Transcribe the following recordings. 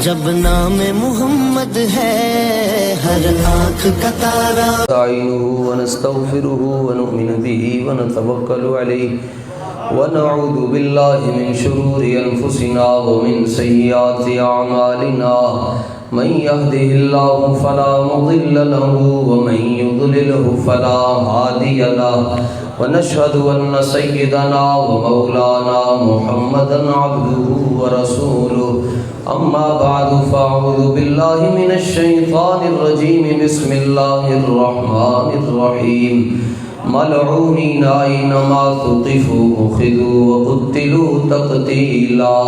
جب نام محمد ہے ہر آنکھ کا تارا نستعینہ ونستغفرہ ونؤمن به ونتوکل علیہ ونعوذ باللہ من شرور انفسنا ومن سیئات اعمالنا من یهده اللہ فلا مضل له ومن یضللہ فلا ہادی له ونشهد ان سیدنا ومولانا محمدا عبده ورسوله اما بعد فاعوذ باللہ من الشیطان الرجیم بسم اللہ الرحمن الرحیم ملعونین اینما ثقفوا اخذوا وقتلوا تقتیلا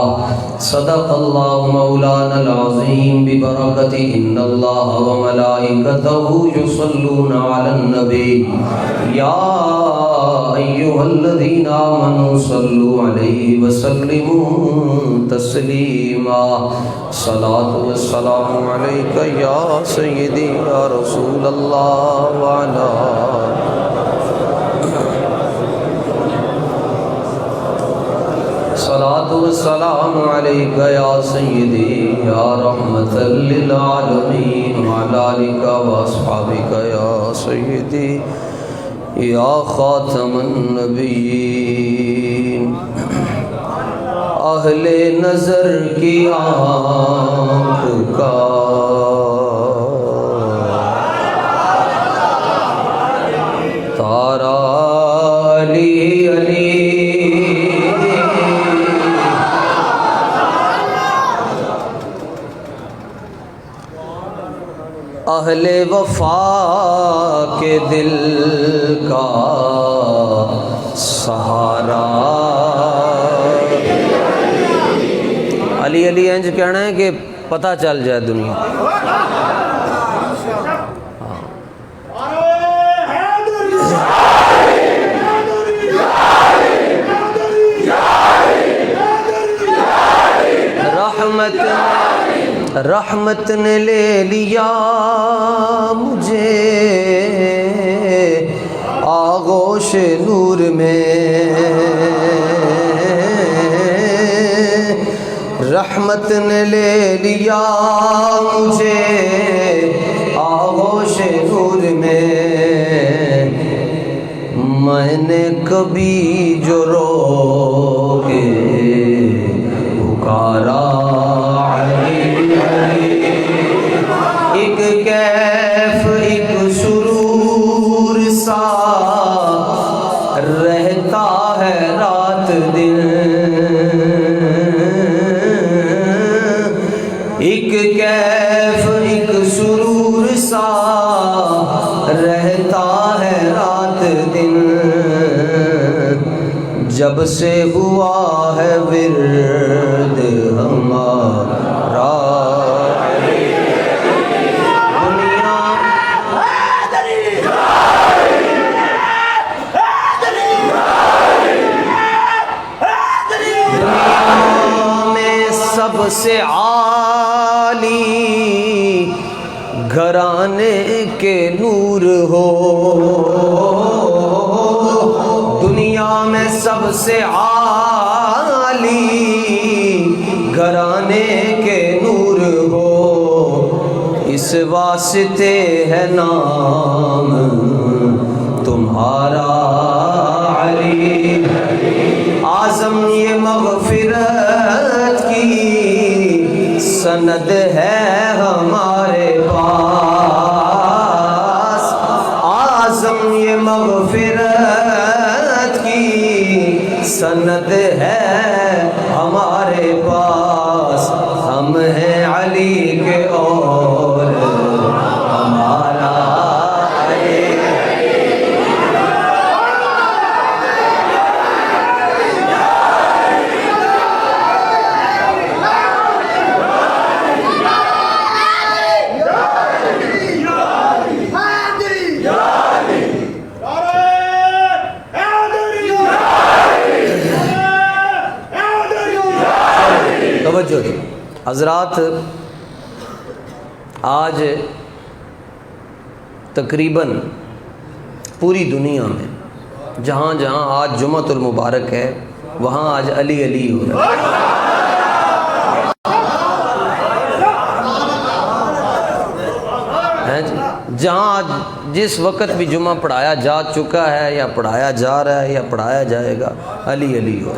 صدق اللہ مولانا العظیم ببرکت ان اللہ وملائکتہ یصلون علی النبی یا ایھا الذین آمنوا صلوا علیہ وسلموا تسلیما صلاۃ والسلام علیک یا سیدی یا رسول اللہ وعلی صلاۃ والسلام علیک یا سیدی یا رحمۃ للعالمین وعلی آلک واصحابک یا سیدی یا خاتم النبیین اہل نظر کی آنکھ کا تارا علی علی اہل وفا کے دل کا سہارا علی علی انج کہنا ہے کہ پتہ چل جائے دنیا رحمت نے لے لیا مجھے آغوش نور میں رحمت نے لے لیا مجھے آغوش نور میں میں نے کبھی جو رو کے پکارا ایک کیف ایک سرور سا رہتا ہے رات دن ایک کیف ایک سرور سا رہتا ہے رات دن جب سے ہوا ہے ورد ہمارا سب سے عالی گھرانے کے نور ہو دنیا میں سب سے عالی گھرانے کے نور ہو اس واسطے ہے نام تمہارا علی اعظم یہ مغفرت کی سند ہے ہمارے پاس اعظم یہ مغفرت کی سند ہے ہمارے پاس ہم ہیں علی کے اور ہمارا حضرات آج تقریباً پوری دنیا میں جہاں جہاں آج جمعۃ المبارک ہے وہاں آج علی علی ہو رہا ہے. جہاں جس وقت بھی جمعہ پڑھایا جا چکا ہے یا پڑھایا جا رہا ہے یا پڑھایا جائے گا، علی علی ہو،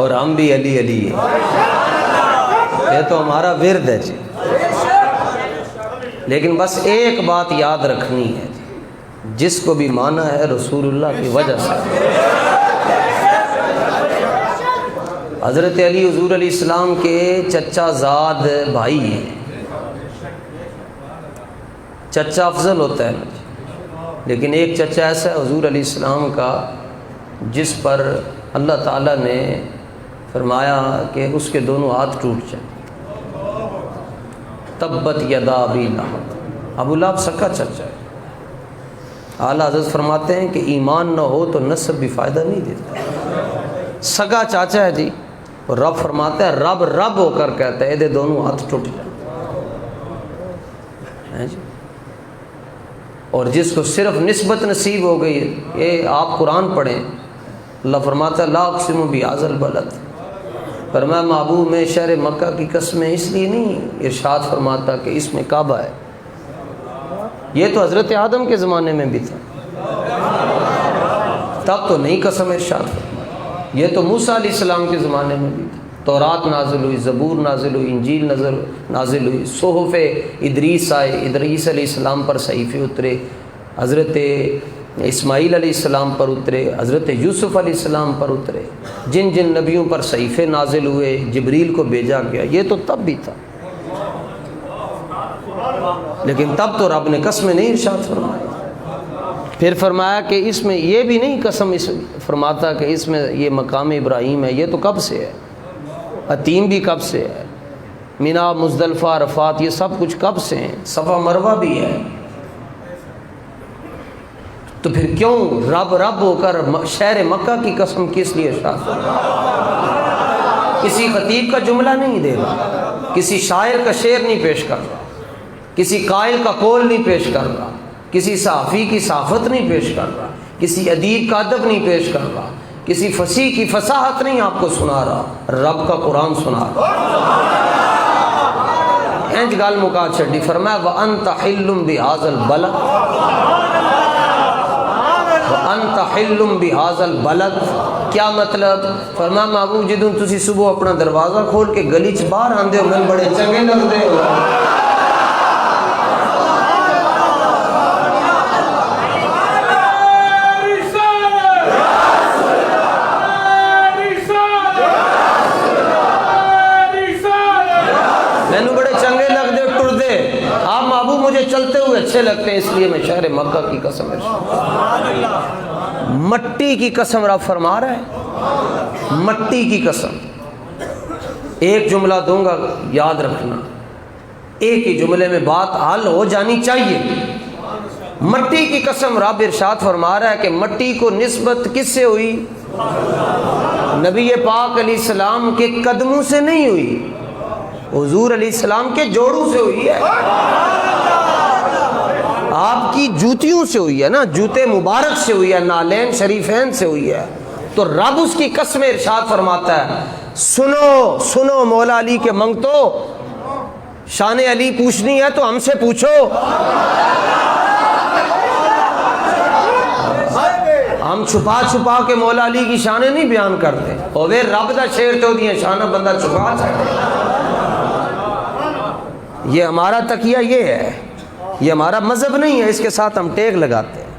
اور ہم بھی علی علی ہیں۔ یہ تو ہمارا ورد ہے جی۔ لیکن بس ایک بات یاد رکھنی ہے جی، جس کو بھی مانا ہے رسول اللہ کی وجہ سے۔ حضرت علی حضور علیہ السلام کے چچا زاد بھائی ہیں۔ چچا افضل ہوتا ہے نا جی، لیکن ایک چچا ایسا ہے حضور علیہ السلام کا جس پر اللہ تعالیٰ نے فرمایا کہ اس کے دونوں ہاتھ ٹوٹ جائیں۔ تبت یدا ابی لہب، ابو لہب سکا چچا ہے۔ اعلیٰ حضرت فرماتے ہیں کہ ایمان نہ ہو تو نسب بھی فائدہ نہیں دیتا، سگا چاچا ہے جی۔ اور رب فرماتا ہے، رب رب ہو کر کہتا ہے یہ دونوں ہاتھ ٹوٹ جائیں جی۔ اور جس کو صرف نسبت نصیب ہو گئی ہے، یہ آپ قرآن پڑھیں، اللہ فرماتا ہے لا اقسم بہذا البلد، فرمایا محبوب میں شہر مکہ کی قسمیں اس لیے نہیں ارشاد فرماتا کہ اس میں کعبہ ہے۔ یہ تو حضرت آدم کے زمانے میں بھی تھا، تب تو نہیں قسم ارشاد فرمایا۔ یہ تو موسیٰ علیہ السلام کے زمانے میں بھی تھا، تورات نازل ہوئی، زبور نازل ہوئی، انجیل نازل ہوئی، صحف ادریس آئے، ادریس علیہ السلام پر صحیفے اترے، حضرت اسماعیل علیہ السلام پر اترے، حضرت یوسف علیہ السلام پر اترے، جن جن نبیوں پر صحیفے نازل ہوئے، جبریل کو بھیجا گیا، یہ تو تب بھی تھا۔ لیکن تب تو رب نے قسمیں نہیں ارشاد فرمائی۔ پھر فرمایا کہ اس میں یہ بھی نہیں قسم فرماتا کہ اس میں یہ مقام ابراہیم ہے، یہ تو کب سے ہے، عتیم بھی کب سے ہے، مینا مزدلفہ عرفات یہ سب کچھ کب سے ہیں، صفا مروہ بھی ہے۔ تو پھر کیوں رب رب ہو کر شہر مکہ کی قسم کس لیے ارشاد فرمایا؟ کسی خطیب کا جملہ نہیں دے رہا، کسی شاعر کا شعر نہیں پیش کر رہا، کسی قائل کا قول نہیں پیش کر رہا، کسی صحافی کی صحافت نہیں پیش کر رہا، کسی ادیب کا ادب نہیں پیش کر رہا، کسی فصیح کی فصاحت نہیں آپ کو سنا رہا، رب کا قرآن سنا رہا۔ اینج گال مکا چھڑی، فرمایا وَأَنْتَ حِلٌّ بِهَذَا الْبَلَدِ، وَأَنْتَ حِلٌّ بِهَذَا الْبَلَدِ، کیا مطلب؟ فرمایا محبوب جدوں تسی صبح اپنا دروازہ کھول کے گلی چ باہر آندے ہو، من بڑے چنگے لگدے ہو۔ چلتے ہوئے اچھے لگتے ہیں، اس لیے میں شہر مکہ کی قسم مٹی کی قسم رب فرما رہا ہے، مٹی کی قسم۔ ایک جملہ دوں گا یاد رکھنا، ایک ہی جملے میں بات حل ہو جانی چاہیے۔ مٹی کی قسم رب ارشاد فرما رہا ہے کہ مٹی کو نسبت کس سے ہوئی؟ نبی پاک علیہ السلام کے قدموں سے نہیں ہوئی، حضور علیہ السلام کے جوڑوں سے ہوئی ہے، آپ کی جوتیوں سے ہوئی ہے نا، جوتے مبارک سے ہوئی ہے، نالین شریفین سے ہوئی ہے۔ تو رب اس کی قسم ارشاد فرماتا ہے، سنو سنو مولا علی کے منگتو، شان علی پوچھنی ہے تو ہم سے پوچھو، ہم چھپا چھپا کے مولا علی کی شانیں نہیں بیان کرتے، اوے رب دا شعر تو دیئے شانہ بندہ چھپا سکتے۔ یہ ہمارا تقیہ یہ ہے، یہ ہمارا مذہب نہیں ہے، اس کے ساتھ ہم ٹیک لگاتے ہیں۔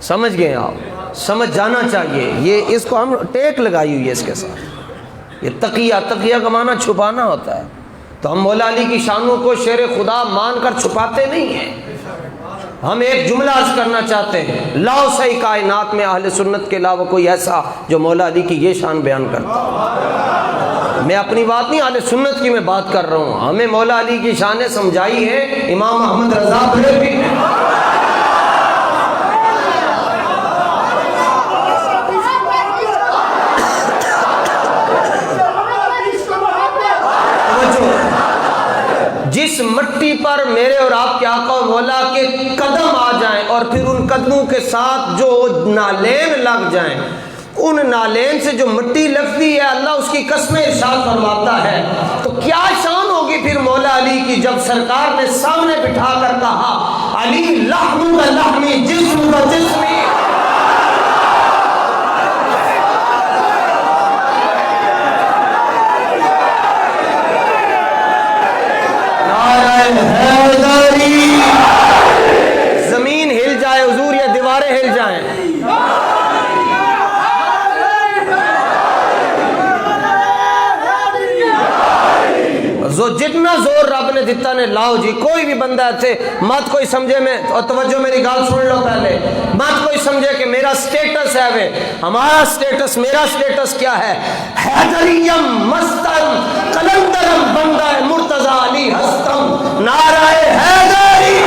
سمجھ گئے آپ؟ سمجھ جانا چاہیے، یہ اس کو ہم ٹیک لگائی ہوئی ہے اس کے ساتھ۔ یہ تقیہ کا معنی چھپانا ہوتا ہے، تو ہم مولا علی کی شانوں کو شیر خدا مان کر چھپاتے نہیں ہیں۔ ہم ایک جملہ عرض کرنا چاہتے ہیں، لا صحیح کائنات میں اہل سنت کے علاوہ کوئی ایسا جو مولا علی کی یہ شان بیان کرتا ہے۔ میں اپنی بات نہیں، اہل سنت کی میں بات کر رہا ہوں۔ ہمیں مولا علی کی شانیں سمجھائی ہے امام احمد رضا بریلوی نے۔ جس مٹی پر میرے اور آپ کے آقا و مولا کے قدم آ جائیں اور پھر ان قدموں کے ساتھ جو نالین لگ جائیں، ان نالین سے جو مٹی لگتی ہے اللہ اس کی قسمیں ارشاد فرماتا ہے، تو کیا شان ہوگی پھر مولا علی کی جب سرکار نے سامنے بٹھا کر کہا علی لحم کا لحمی جسم کا جسمی، نعرہ حیدری، زمین ہل جائے حضور یا دیواریں ہل جائیں، جتنا زور رب نے دیتا نے لاؤ جی. کوئی بھی بندہ تھے مت کوئی سمجھے میں، اور توجہ میری گال سن لو پہلے، مت کوئی سمجھے کہ میرا سٹیٹس ہے وے، ہمارا سٹیٹس، میرا سٹیٹس کیا ہے؟ حیدریم مستم قلندرم بندہ مرتضی علی ہستم، نعرہ حیدری.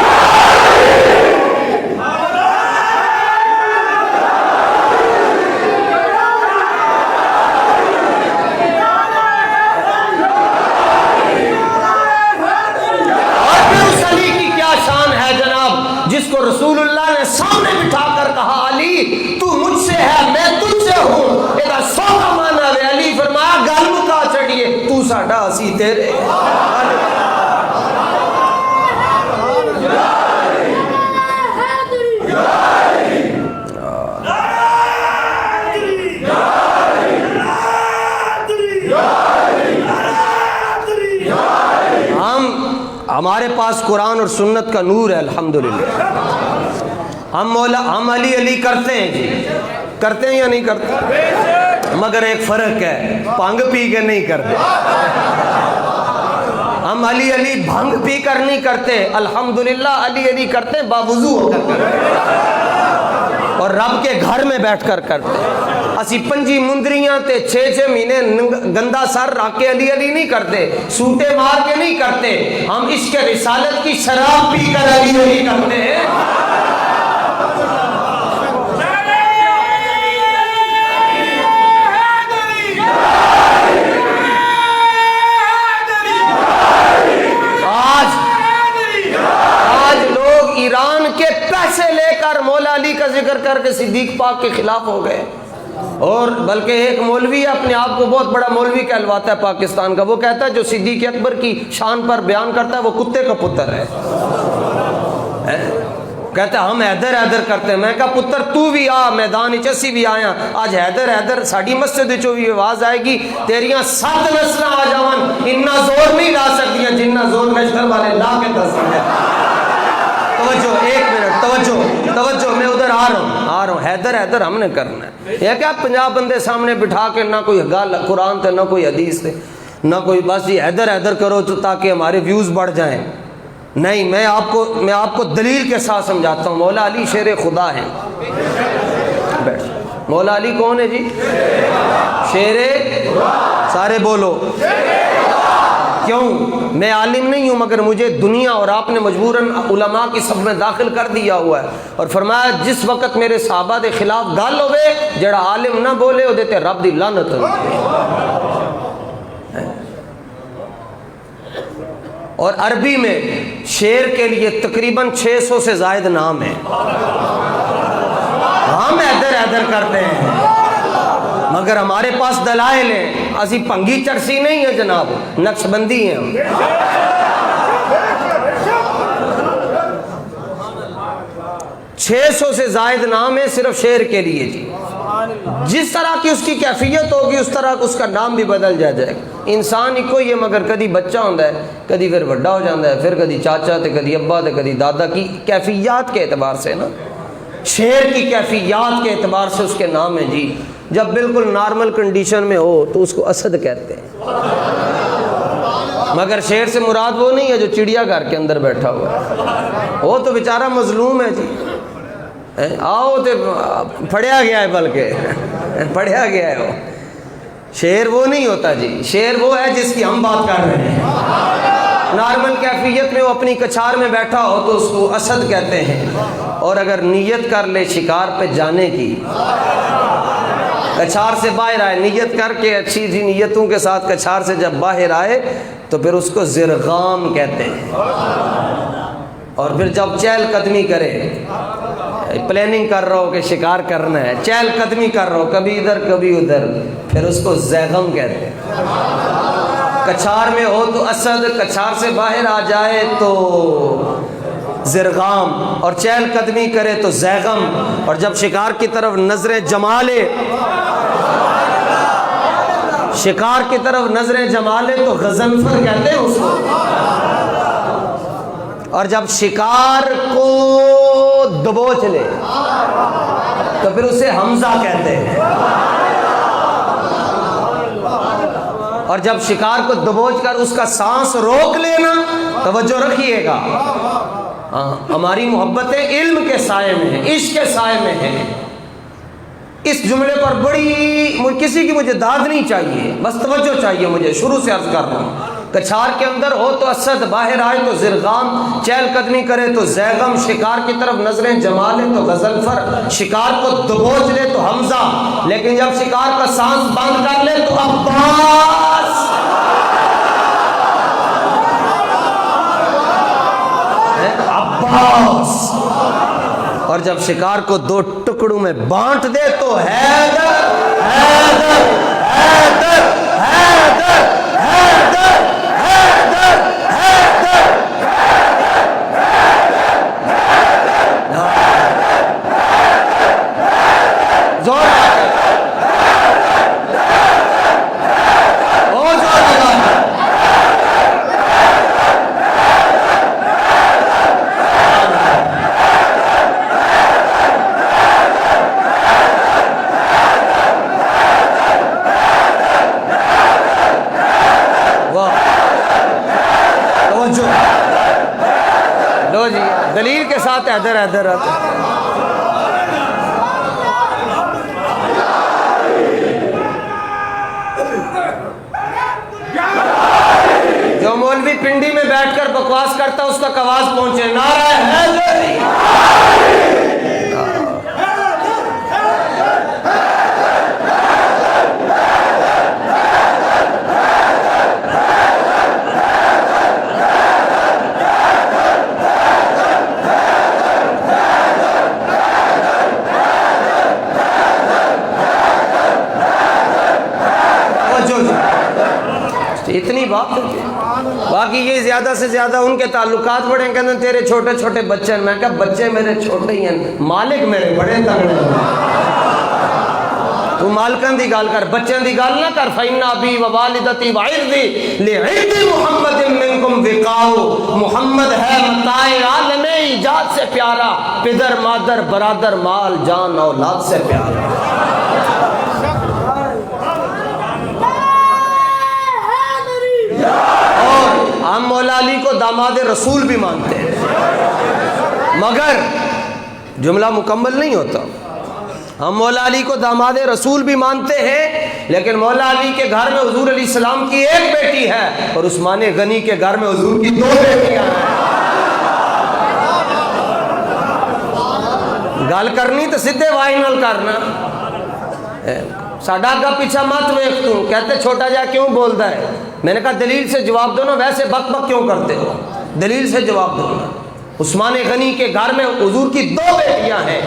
جس کو رسول اللہ نے سامنے بٹھا کر کہا علی تو مجھ سے ہے میں تجھ سے ہوں، یہ سو کا مانا ہے. علی فرمایا گل مکا چڑیے تو ساڈا اسی تیرے. ہمارے پاس قرآن اور سنت کا نور ہے الحمدللہ. ہم علی علی کرتے ہیں جی، کرتے ہیں یا نہیں کرتے؟ مگر ایک فرق ہے، بھنگ پی کے نہیں کرتے. ہم علی علی بھنگ پی کر نہیں کرتے، الحمدللہ علی علی کرتے باوضو ہو کر کرتے اور رب کے گھر میں بیٹھ کر کرتے. اسی پنجی مندریاں تے 6 مہینے گندا سر رکھ کے علی علی نہیں کرتے، سوٹے مار کے نہیں کرتے. ہم عشق رسالت کی شراب پی کر علی علی کرتے ہیں. آج لوگ ایران کے پیسے لے کر مولا علی کا ذکر کر کے صدیق پاک کے خلاف ہو گئے. اور بلکہ ایک مولوی اپنے آپ کو بہت بڑا مولوی کہلواتا ہے پاکستان کا، وہ کہتا ہے جو صدیق اکبر کی شان پر بیان کرتا ہے وہ کتے کا پتر ہے. کہتا ہے ہم حیدر حیدر کرتے ہیں. میں کہا پتر تو بھی آ میدان چسی بھی آیا، آج حیدر حیدر ساڑی مسجد چو بھی آواز آئے گی تیریاں 7 نسلیں آ جاون، اتنا زور نہیں لا سکتیاں جنہ زور نشتر والے لا کے دس ہے. توجہ ایک منٹ، توجہ میں ادھر آ رہا ہوں. حیدر حیدر ہم نے کرنا ہے. یہ کیا 50 بندے سامنے بٹھا کے نہ کوئی گال قرآن تھے نہ کوئی حدیث تھے نہ کوئی، بس یہ حیدر حیدر کرو تو تاکہ ہمارے ویوز بڑھ جائیں. نہیں، میں آپ کو دلیل کے ساتھ سمجھاتا ہوں. مولا علی شیر خدا ہیں. بیٹھ. مولا علی کون ہے جی؟ شیر، سارے بولو. کیوں؟ میں عالم نہیں ہوں مگر مجھے دنیا اور آپ نے مجبوراً علماء کی صف میں داخل کر دیا ہوا ہے. اور فرمایا جس وقت میرے صحابہ دے خلاف گل ہوئے جڑا عالم نہ بولے وہ دیتے رب دی لعنت ہوتی. اور عربی میں شیر کے لیے تقریباً 600 سے زائد نام ہیں. ہم حیدر حیدر کرتے ہیں مگر ہمارے پاس دلائل ہیں. اسی پنگی چرسی نہیں ہے جناب، نقش بندی ہیں ہم. 600 سے زائد نام ہے صرف شیر کے لیے جی. جس طرح کی اس کی کیفیت ہوگی اس طرح اس کا نام بھی بدل جائے گا. انسان ہی کوئی ہے مگر کدی بچہ ہوتا ہے، کدی پھر بڑا ہو جاتا ہے، پھر کدی چاچا تے کدی ابا تے کدی دادا. کی کیفیات کے اعتبار سے نا، شیر کی کیفیات کے اعتبار سے اس کے نام ہیں جی. جب بالکل نارمل کنڈیشن میں ہو تو اس کو اسد کہتے ہیں. مگر شیر سے مراد وہ نہیں ہے جو چڑیا گھر کے اندر بیٹھا ہوا ہے، وہ تو بیچارہ مظلوم ہے جی. آؤ تے پڑھیا گیا ہے، بلکہ پڑھیا گیا ہے. وہ شیر وہ نہیں ہوتا جی. شیر وہ ہے جس کی ہم بات کر رہے ہیں. نارمل کیفیت میں وہ اپنی کچھار میں بیٹھا ہو تو اس کو اسد کہتے ہیں. اور اگر نیت کر لے شکار پہ جانے کی، کچھار سے باہر آئے نیت کر کے اچھی جی نیتوں کے ساتھ کچھار سے جب باہر آئے تو پھر اس کو زرغام کہتے ہیں. اور پھر جب چہل قدمی کرے، پلاننگ کر رہا ہو کہ شکار کرنا ہے، چہل قدمی کر رہا ہو کبھی ادھر کبھی ادھر، پھر اس کو زیغم کہتے ہیں. کچھار میں ہو تو اسد، کچھار سے باہر آ جائے تو زرغام، اور چہل قدمی کرے تو زیغم، اور جب شکار کی طرف نظریں جمالے، شکار کی طرف نظریں جمالے تو غضنفر کہتے ہیں اس کو، اور جب شکار کو دبوچ لے تو پھر اسے حمزہ کہتے ہیں، اور جب شکار کو دبوچ کر اس کا سانس روک لینا، توجہ رکھیے گا، ہماری محبتیں علم کے سائے میں ہیں، عشق کے سائے میں ہیں۔ اس جملے پر بڑی کسی کی مجھے داد نہیں چاہیے، بس توجہ چاہیے مجھے، شروع سے عرض کر رہا ہوں۔ کچھار کے اندر ہو تو اسد، باہر آئے تو زرغام، چہل قدمی کرے تو زیغم، شکار کی طرف نظریں جمالے تو غضنفر، شکار کو دبوچ لے تو حمزہ، لیکن جب شکار کا سانس بند کر لے تو عباس۔ عباس، اور جب شکار کو دو ٹکڑوں میں بانٹ دے تو حیدر حیدر حیدر حیدر حیدر حیدر حیدر۔ زور لو جی، دلیل کے ساتھ حیدر حیدر آتے۔ جو مولوی پنڈی میں بیٹھ کر بکواس کرتا اس تک آواز پہنچے، نعرہ حیدری۔ اتنی بات ہے، باقی یہ زیادہ سے زیادہ ان کے تعلقات بڑے ہیں، کہتے ہیں تیرے چھوٹے چھوٹے بچے ہیں، میں کہا بچے میرے چھوٹے ہی ہیں، مالک میرے بڑے تگڑے ہیں۔ تو مالکن دی گال کر، بچوں دی گال نہ کر۔ فَإِنَّ أَبِي وَوَالِدَتِي وَعِرْضِي لِعِرْضِ مُحَمَّدٍ مِّنْكُمْ وِقَاءُ، محمد ہے متاع عالم ایجاد سے پیارا، پدر مادر برادر مال جان اولاد سے پیارا۔ ہم مولا علی کو داماد رسول بھی مانتے ہیں، مگر جملہ مکمل نہیں ہوتا۔ ہم مولا علی کو داماد رسول بھی مانتے ہیں، لیکن مولا علی کے گھر میں حضور علیہ السلام کی ایک بیٹی ہے، اور عثمان غنی کے گھر میں حضور کی 2 بیٹیاں ہیں۔ گل کرنی تو سیدھے وائی نال کرنا، ساڈا کا پیچھا مت ویکھ تو، کہتے چھوٹا جا کیوں بولتا ہے؟ میں نے کہا دلیل سے جواب دو نا، ویسے بک بک کیوں کرتے ہو؟ دلیل سے جواب دو نا۔ عثمان غنی کے گھر میں حضور کی 2 بیٹیاں ہیں،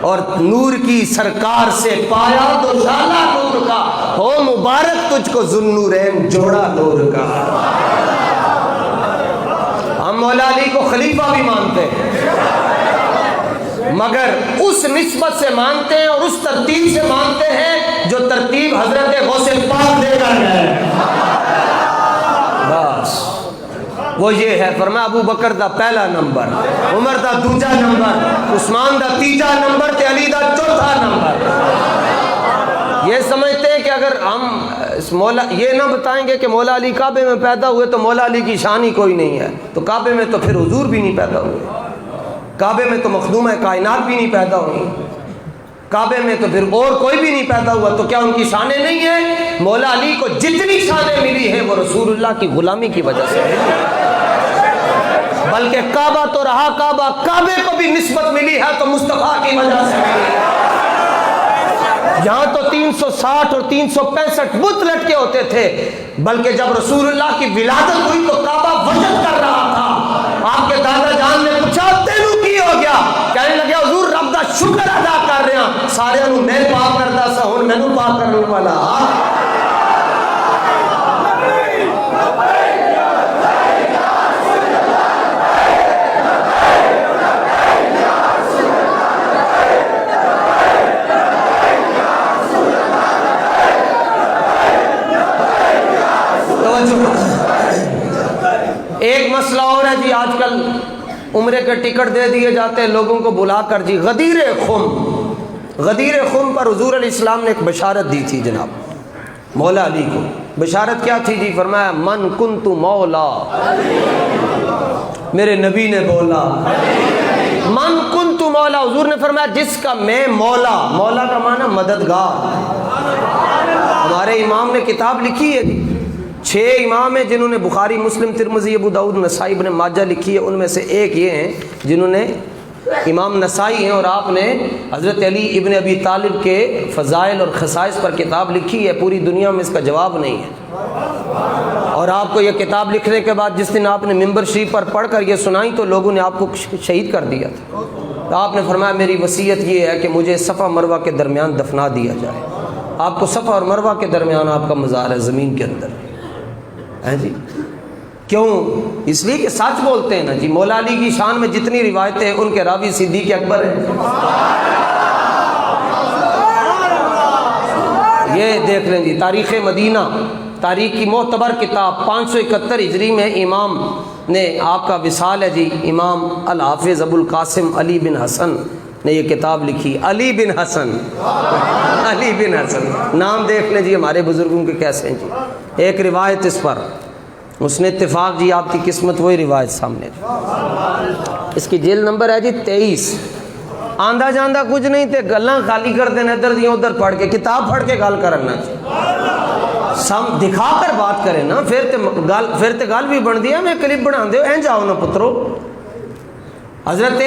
اور نور کی سرکار سے پایا تو لالا نور کا، ہو مبارک تجھ کو ذوالنورین جوڑا نور کا۔ ہم مولا علی کو خلیفہ بھی مانتے ہیں، مگر اس نسبت سے مانتے ہیں اور اس ترتیب سے مانتے ہیں جو ترتیب حضرت غوث پاک دے کر گئے۔ بس وہ یہ ہے، فرمایا ابو بکر دا پہلا نمبر، عمر دا دوجا نمبر، عثمان دا تیجا نمبر تے علی دا چوتھا نمبر۔ یہ سمجھتے ہیں کہ اگر ہم مولا یہ نہ بتائیں گے کہ مولا علی کعبے میں پیدا ہوئے تو مولا علی کی شان ہی کوئی نہیں ہے، تو کعبے میں تو پھر حضور بھی نہیں پیدا ہوئے، کعبے میں تو مخدوم کائنات بھی نہیں پیدا ہوئی، کعبے میں تو پھر اور کوئی بھی نہیں پیدا ہوا، تو کیا ان کی شانیں نہیں ہیں؟ مولا علی کو جتنی شانیں ملی ہیں وہ رسول اللہ کی غلامی کی وجہ سے، بلکہ کعبہ تو رہا کعبہ، کعبے کو بھی نسبت ملی ہے تو مصطفیٰ کی وجہ سے ملی ہے۔ یہاں تو 360 اور 365 بت لٹکے ہوتے تھے، بلکہ جب رسول اللہ کی ولادت ہوئی تو کعبہ وجد کر رہا تھا۔ آپ کے دادا جان نے پوچھا تینوں کی ہو گیا؟ کہنے لگے حضور رب دا شکر ادا کر رہے ہیں، سارے انہوں میں پاک کرتا سا، ہوں میں نوں پاک کرنے والا۔ ایک مسئلہ اور ہے جی، آج کل عمرے کے ٹکٹ دے دیے جاتے ہیں لوگوں کو بلا کر جی، غدیر خم پر حضور علیہ السلام نے ایک بشارت دی تھی جناب مولا علی کو۔ بشارت کیا تھی جی؟ فرمایا من کنت مولا، میرے نبی نے بولا من کنت مولا، حضور نے فرمایا جس کا میں مولا، مولا کا معنی مددگار۔ ہمارے امام نے کتاب لکھی ہے جی، 6 امام ہیں جنہوں نے بخاری، مسلم، ترمذی، ابو داؤد، نسائی، ابن ماجہ لکھی ہے۔ ان میں سے ایک یہ ہیں جنہوں نے، امام نسائی ہیں، اور آپ نے حضرت علی ابن ابی طالب کے فضائل اور خصائص پر کتاب لکھی ہے، پوری دنیا میں اس کا جواب نہیں ہے۔ اور آپ کو یہ کتاب لکھنے کے بعد جس دن آپ نے ممبر شریف پر پڑھ کر یہ سنائی تو لوگوں نے آپ کو شہید کر دیا تھا۔ تو آپ نے فرمایا میری وصیت یہ ہے کہ مجھے صفا مروہ کے درمیان دفنا دیا جائے۔ آپ کو صفا اور مروہ کے درمیان آپ کا مزار ہے، زمین کے اندر ہے جی۔ کیوں؟ اس لیے کہ سچ بولتے ہیں نا جی۔ مولا علی کی شان میں جتنی روایتیں ہیں ان کے راوی صدیق اکبر ہیں۔ یہ دیکھ لیں جی، تاریخ مدینہ، تاریخ کی معتبر کتاب 571 ہجری میں امام نے، آپ کا وصال ہے جی، امام الحافظ ابو القاسم علی بن حسن نے یہ کتاب لکھی۔ علی بن حسن، علی بن حسن نام دیکھ لیں جی ہمارے بزرگوں کے کیسے ہیں جی۔ ایک روایت اس پر، اس نے اتفاق جی، آپ کی قسمت وہی روایت سامنے جی۔ اس کی جلد نمبر ہے جی 23۔ آندہ جاندہ کچھ نہیں تے، گلاں خالی کر دینا ادھر دیا ادھر پڑھ کے، کتاب پڑھ کے گل کرنا جی، سم دکھا کر بات کرے نا، پھر تے گل بھی بن دیا، میں کلپ بنا دے این جاؤ نا پترو۔ حضرت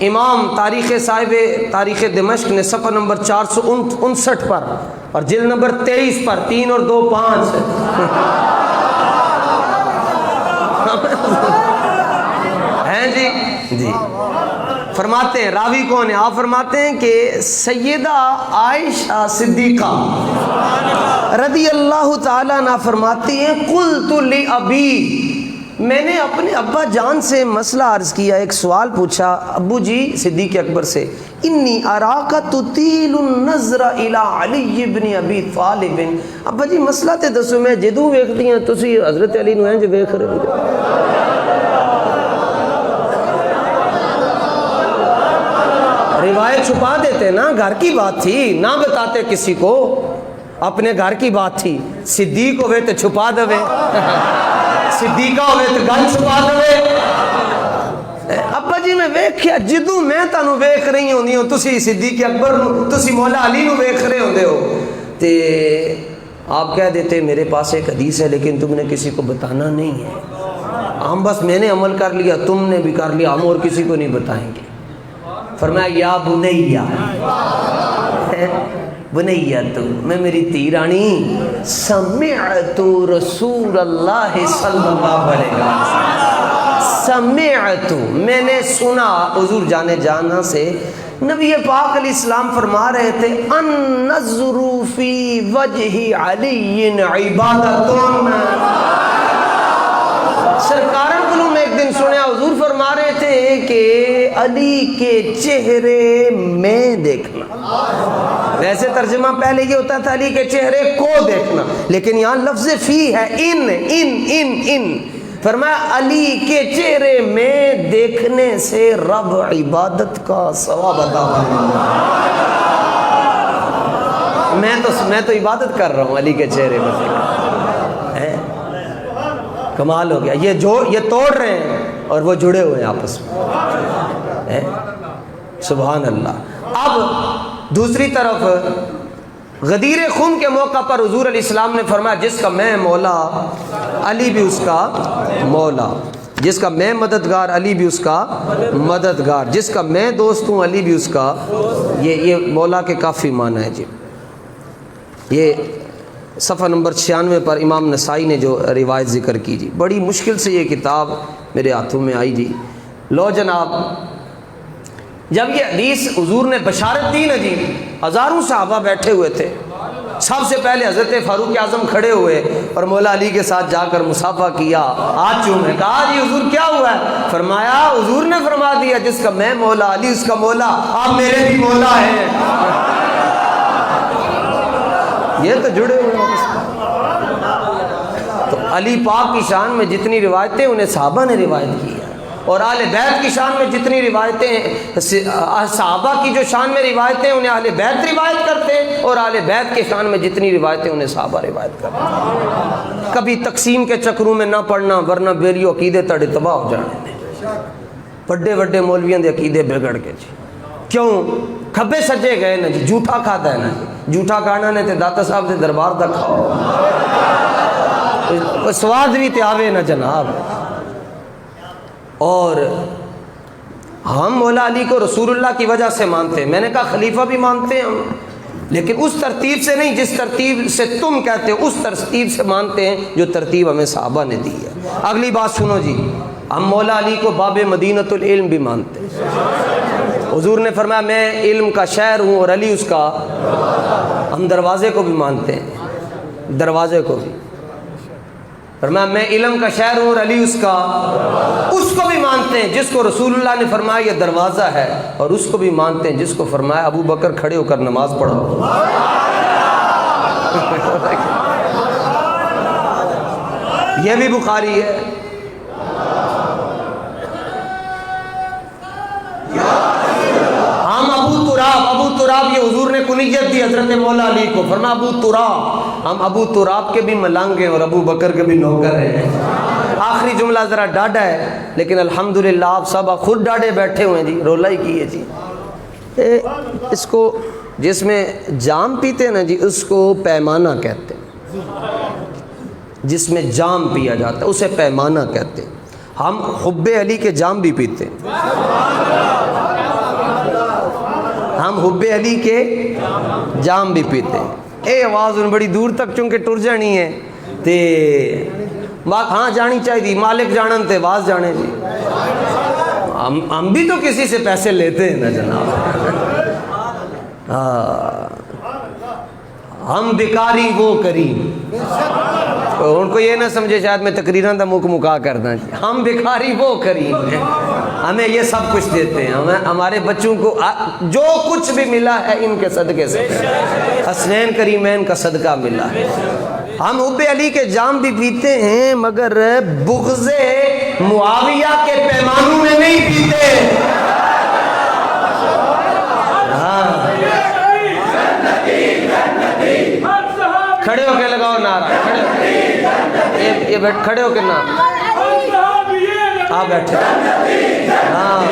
امام تاریخ صاحب تاریخ دمشق نے صفحہ نمبر 459 پر اور جلد نمبر 23 پر 3 اور 2 5 ہیں جی جی، فرماتے ہیں، راوی کون ہے؟ آپ فرماتے ہیں کہ سیدہ عائشہ صدیقہ رضی اللہ تعالیٰ عنہ فرماتی ہیں قلت لأبی، میں نے اپنے ابا جان سے مسئلہ عرض کیا، ایک سوال پوچھا ابو جی صدیق اکبر سے، انی اراک تطیل النظر الی علی بن ابی طالب، ابا جی مسئلہ تے دسو، میں جدوں ویکھدی ہاں تسی حضرت علی نو انج ویکھ رہے ہو۔ روایت چھپا دیتے نا، گھر کی بات تھی، نہ بتاتے کسی کو، اپنے گھر کی بات تھی۔ صدیق ہوئے تو چھپا دوے، صدیقہ ہوئے تو گل چھپا دوے۔ ابا جی میں ویکھیا جدوں میں تانوں ویکھ رہی ہوندی ہوں تسی صدیق اکبر نو، تسی مولا علی نو ویکھ رہے ہوندے ہو، تے آپ کہہ دیتے میرے پاس ایک حدیث ہے لیکن تم نے کسی کو بتانا نہیں ہے، ہم بس میں نے عمل کر لیا، تم نے بھی کر لیا، ہم اور کسی کو نہیں بتائیں گے۔ فرمایا یا بنیہ، بنیہ تو میں میری تی رانی، سمعت رسول اللہ صلی اللہ علیہ وسلم، سمعت میں نے سنا، حضور جانے جانا سے نبی پاک علیہ السلام فرما رہے تھے النظر فی وجہ علی عبادت، سرکار قلوب میں ایک دن سنیا حضور فرما رہے تھے کہ علی کے چہرے میں دیکھنا، ویسے ترجمہ پہلے یہ ہوتا تھا علی کے چہرے کو دیکھنا، لیکن یہاں لفظ فی ہے، ان فرمایا علی کے چہرے میں دیکھنے سے رب عبادت کا ثواب عطا فرمائے۔ میں تو عبادت کر رہا ہوں علی کے چہرے میں، کمال ہو گیا۔ یہ توڑ رہے ہیں اور وہ جڑے ہوئے ہیں آپس میں، سبحان اللہ۔ اب دوسری طرف غدیر خم کے موقع پر حضور علیہ السلام نے فرمایا جس کا میں مولا علی بھی اس کا مولا، جس کا میں مددگار علی بھی اس کا مددگار، جس کا میں دوست ہوں علی بھی اس کا، یہ مولا کے کافی معنی ہے جی۔ یہ صفحہ نمبر 96 پر امام نسائی نے جو روایت ذکر کی جی، بڑی مشکل سے یہ کتاب میرے ہاتھوں میں آئی جی۔ لو جناب، جب یہ حدیث حضور نے بشارت دی نا جی، ہزاروں صحابہ بیٹھے ہوئے تھے، سب سے پہلے حضرت فاروق اعظم کھڑے ہوئے اور مولا علی کے ساتھ جا کر مصافحہ کیا، ہاتھ چومے، کہا جی حضور کیا ہوا ہے؟ فرمایا حضور نے فرما دیا جس کا میں مولا علی اس کا مولا، آپ میرے بھی مولا ہیں۔ یہ تو جڑے ہوئے ہیں۔ تو علی پاک کی شان میں جتنی روایتیں انہیں صحابہ نے روایت کی ہیں، اور اہل بیت کی شان میں جتنی روایتیں، صحابہ کی جو شان میں روایتیں انہیں اہل بیت روایت کرتے ہیں، اور اہل بیت کے شان میں جتنی روایتیں انہیں صحابہ روایت کرتے ہیں۔ کبھی تقسیم کے چکروں میں نہ پڑنا، ورنہ بیریو عقیدے تڑے تباہ ہو جانے، بڑے بڑے مولویوں دے عقیدے بگڑ کے جی کیوں کھبے سجے گئے نا جی، جھوٹا کھاتا ہے نا جی، جھوٹا کھانا نے تے داتا صاحب دے دربار دا کھاؤ، سواد بھی تے آوے نا جناب۔ اور ہم مولا علی کو رسول اللہ کی وجہ سے مانتے ہیں، میں نے کہا خلیفہ بھی مانتے ہیں ہم، لیکن اس ترتیب سے نہیں جس ترتیب سے تم کہتے ہو، اس ترتیب سے مانتے ہیں جو ترتیب ہمیں صحابہ نے دی ہے۔ اگلی بات سنو جی، ہم مولا علی کو باب مدینۃ العلم بھی مانتے ہیں۔ حضور نے فرمایا میں علم کا شہر ہوں اور علی اس کا، ہم دروازے کو بھی مانتے ہیں، دروازے کو بھی فرمایا میں علم کا شہر ہوں اور علی اس کا، اس کو بھی مانتے ہیں جس کو رسول اللہ نے فرمایا یہ دروازہ ہے، اور اس کو بھی مانتے ہیں جس کو فرمایا ابو بکر کھڑے ہو کر نماز پڑھو۔ یہ بھی بخاری ہے۔ ہم ابو تراب یہ حضور نے کنیت دی حضرت مولا علی کو، فرمایا ابو تراب، ہم ابو تراب کے بھی ملنگ ہیں اور ابو بکر کے بھی نوکر ہیں۔ آخری جملہ ذرا ڈاڈا ہے، لیکن الحمدللہ آپ سب خود ڈاڈے بیٹھے ہوئے ہیں جی، رولا ہی کیے جی۔ اس کو جس میں جام پیتے ہیں نا جی، اس کو پیمانہ کہتے ہیں، جس میں جام پیا جاتا ہے اسے پیمانہ کہتے ہیں۔ ہم حب علی کے جام بھی پیتے ہیں، ہم حب علی کے جام بھی پیتے ہیں۔ اے آواز ان بڑی دور تک چونکہ ٹر جانی ہے تے بات ہاں جانی چاہیے، مالک جانن تے واز جانے جی، ہم بھی تو کسی سے پیسے لیتے ہیں نا جناب۔ ہم بیکاری وہ کریم، ان کو یہ نہ سمجھے شاید میں تقریراً دا مکا کرنا جی، ہم بیکاری وہ کریم ہیں، ہمیں یہ سب کچھ دیتے ہیں، ہمارے بچوں کو جو کچھ بھی ملا ہے ان کے صدقے سے، حسنین کریمین کا صدقہ ملا ہے۔ ہم حب علی کے جام بھی پیتے ہیں مگر بغض معاویہ کے پیمانوں میں نہیں پیتے۔ کھڑے ہو کے لگاؤ نعرہ، یہ بیٹھ کھڑے ہو کے نعرہ، آپ بیٹھے ہاں۔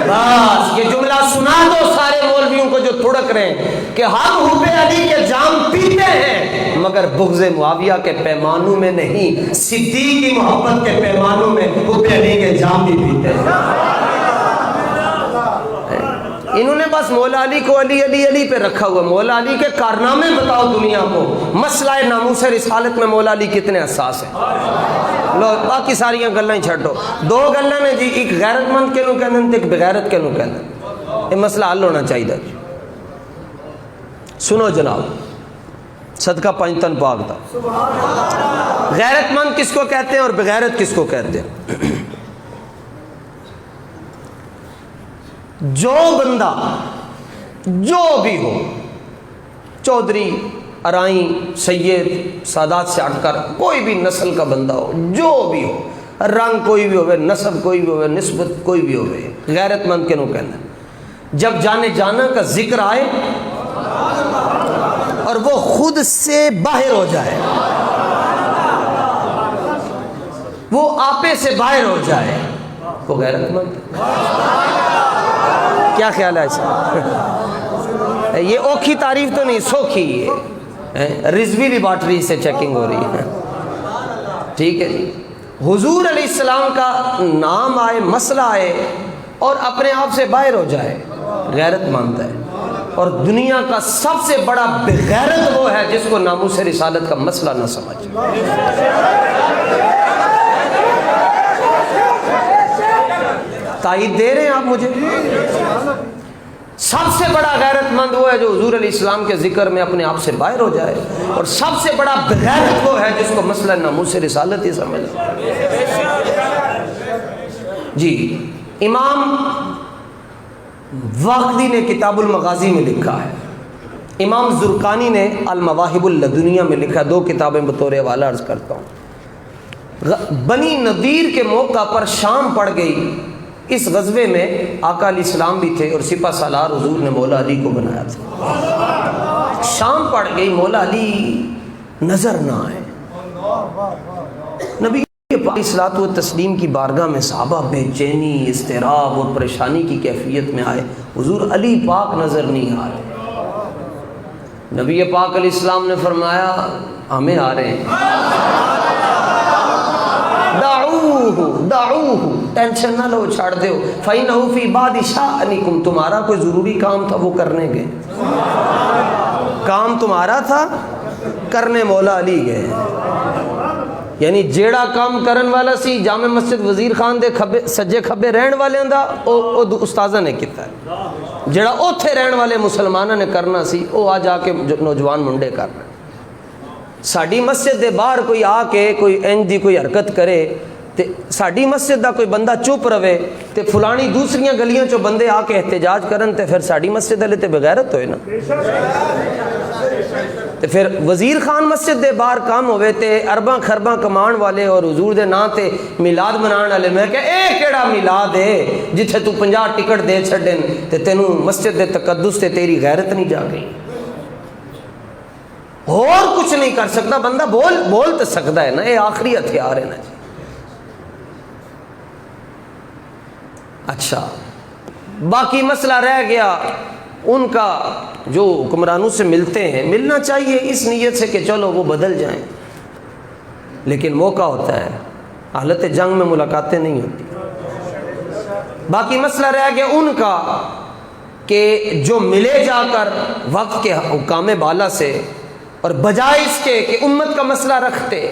بس یہ جملہ سنا دو سارے مولویوں کو جو تھڑک رہے ہیں کہ ہم حب علی کے جام پیتے ہیں مگر بغض معاویہ کے پیمانوں میں نہیں، صدیق کی محبت کے پیمانوں میں حب علی کے جام بھی پیتے ہیں۔ انہوں نے بس مولا علی کو علی علی علی پہ رکھا ہوا، مولا علی کے کارنامے بتاؤ دنیا کو، مسئلہ ناموس رسالت میں مولا علی کتنے حساس ہیں۔ لو باقی ساری گلاں ہی چھڈو، دو گلاں نے جی، ایک غیرت مند کے نو کہندے ایک بغیرت کے نو کہندے، یہ مسئلہ حل ہونا چاہیے جی۔ سنو جناب، صدقہ پنجتن پاک دا، غیرت مند کس کو کہتے ہیں اور بغیرت کس کو کہتے ہیں؟ جو بندہ جو بھی ہو، چودھری، ارائیں، سید، سادات سے ہٹ کر کوئی بھی نسل کا بندہ ہو، جو بھی ہو، رنگ کوئی بھی ہوئے، نسب کوئی بھی ہوئے، نسبت کوئی بھی ہوئے، غیرت مند کے نو کہنا جب جانے جانا کا ذکر آئے اور وہ خود سے باہر ہو جائے، وہ آپے سے باہر ہو جائے، وہ غیرت مند۔ کیا خیال ہے ایسا؟ یہ اوکھی تعریف تو نہیں، سوکھی ہے، رضوی لیبارٹری سے چیکنگ ہو رہی ہے، ٹھیک ہے جی۔ حضور علیہ السلام کا نام آئے، مسئلہ آئے اور اپنے آپ سے باہر ہو جائے، غیرت مند ہے۔ اور دنیا کا سب سے بڑا بغیرت وہ ہے جس کو ناموس رسالت کا مسئلہ نہ سمجھ۔ تائید دے رہے ہیں آپ مجھے؟ سب سے بڑا غیرت مند وہ ہے جو حضور علیہ السلام کے ذکر میں اپنے آپ سے باہر ہو جائے، اور سب سے بڑا بغیرت وہ ہے جس کو مسئلہ ناموس رسالت ہی سمجھ۔ جی، امام واقدی نے کتاب المغازی میں لکھا ہے، امام زرقانی نے المواہب اللدنیہ میں لکھا، 2 کتابیں بطور حوالہ عرض کرتا ہوں۔ بنی نذیر کے موقع پر شام پڑ گئی، اس غزوے میں آقا علیہ السلام بھی تھے اور سپہ سالار حضور نے مولا علی کو بنایا تھا۔ شام پڑ گئی، مولا علی نظر نہ آئے۔ نبی پاک صلاۃ و تسلیم کی بارگاہ میں صحابہ بے چینی، اضطراب اور پریشانی کی کیفیت میں آئے، حضور علی پاک نظر نہیں آ رہے۔ نبی پاک علیہ السلام نے فرمایا ہمیں آ رہے ہیں، دعوہ ٹینشن نہ لو، چھاڑ دو، فَإِنَّهُ فِي بَعْضِ شَأْنِكُمْ، تمہارا کوئی ضروری کام تھا وہ کرنے گئے، کام تمہارا تھا کرنے مولا علی گئے۔ یعنی جیڑا کام کرن والا سی جامع مسجد وزیر خان دے کھبے سجے کھبے رہن والے دا او استاذہ نے کیتا ہے، جیڑا اوتھے رہن والے مسلمانوں نے کرنا سی او آ جا کے نوجوان منڈے کر رہے۔ ساڈی مسجد دے باہر کوئی آ کے کوئی انج دی کوئی حرکت کرے تے ساڈی مسجد دا کوئی بندہ چپ رہے تے فلانی دوسریاں گلیاں چوں بندے آ کے احتجاج کرن تے پھر ساڈی مسجد والے تے بغیرت ہوئے نا۔ تے پھر وزیر خان مسجد دے باہر کام ہوئے تے ارباں خرباں کمان والے اور حضور دے نا تے میلاد منان والے، میں کہ اے کیڑا میلاد ہے جتھے تو 50 ٹکٹ دے چھڈن تے تینوں مسجد دے تقدس تے تیری غیرت نہیں جا گئی۔ اور کچھ نہیں کر سکتا بندہ، بول تو سکتا ہے نا، یہ آخری ہتھیار ہے نا جی۔ اچھا باقی مسئلہ رہ گیا ان کا، جو حکمرانوں سے ملتے ہیں ملنا چاہیے اس نیت سے کہ چلو وہ بدل جائیں، لیکن موقع ہوتا ہے، حالت جنگ میں ملاقاتیں نہیں ہوتی۔ باقی مسئلہ رہ گیا ان کا کہ جو ملے جا کر وقت کے حکام بالا سے، اور بجائے اس کے کہ امت کا مسئلہ رکھتے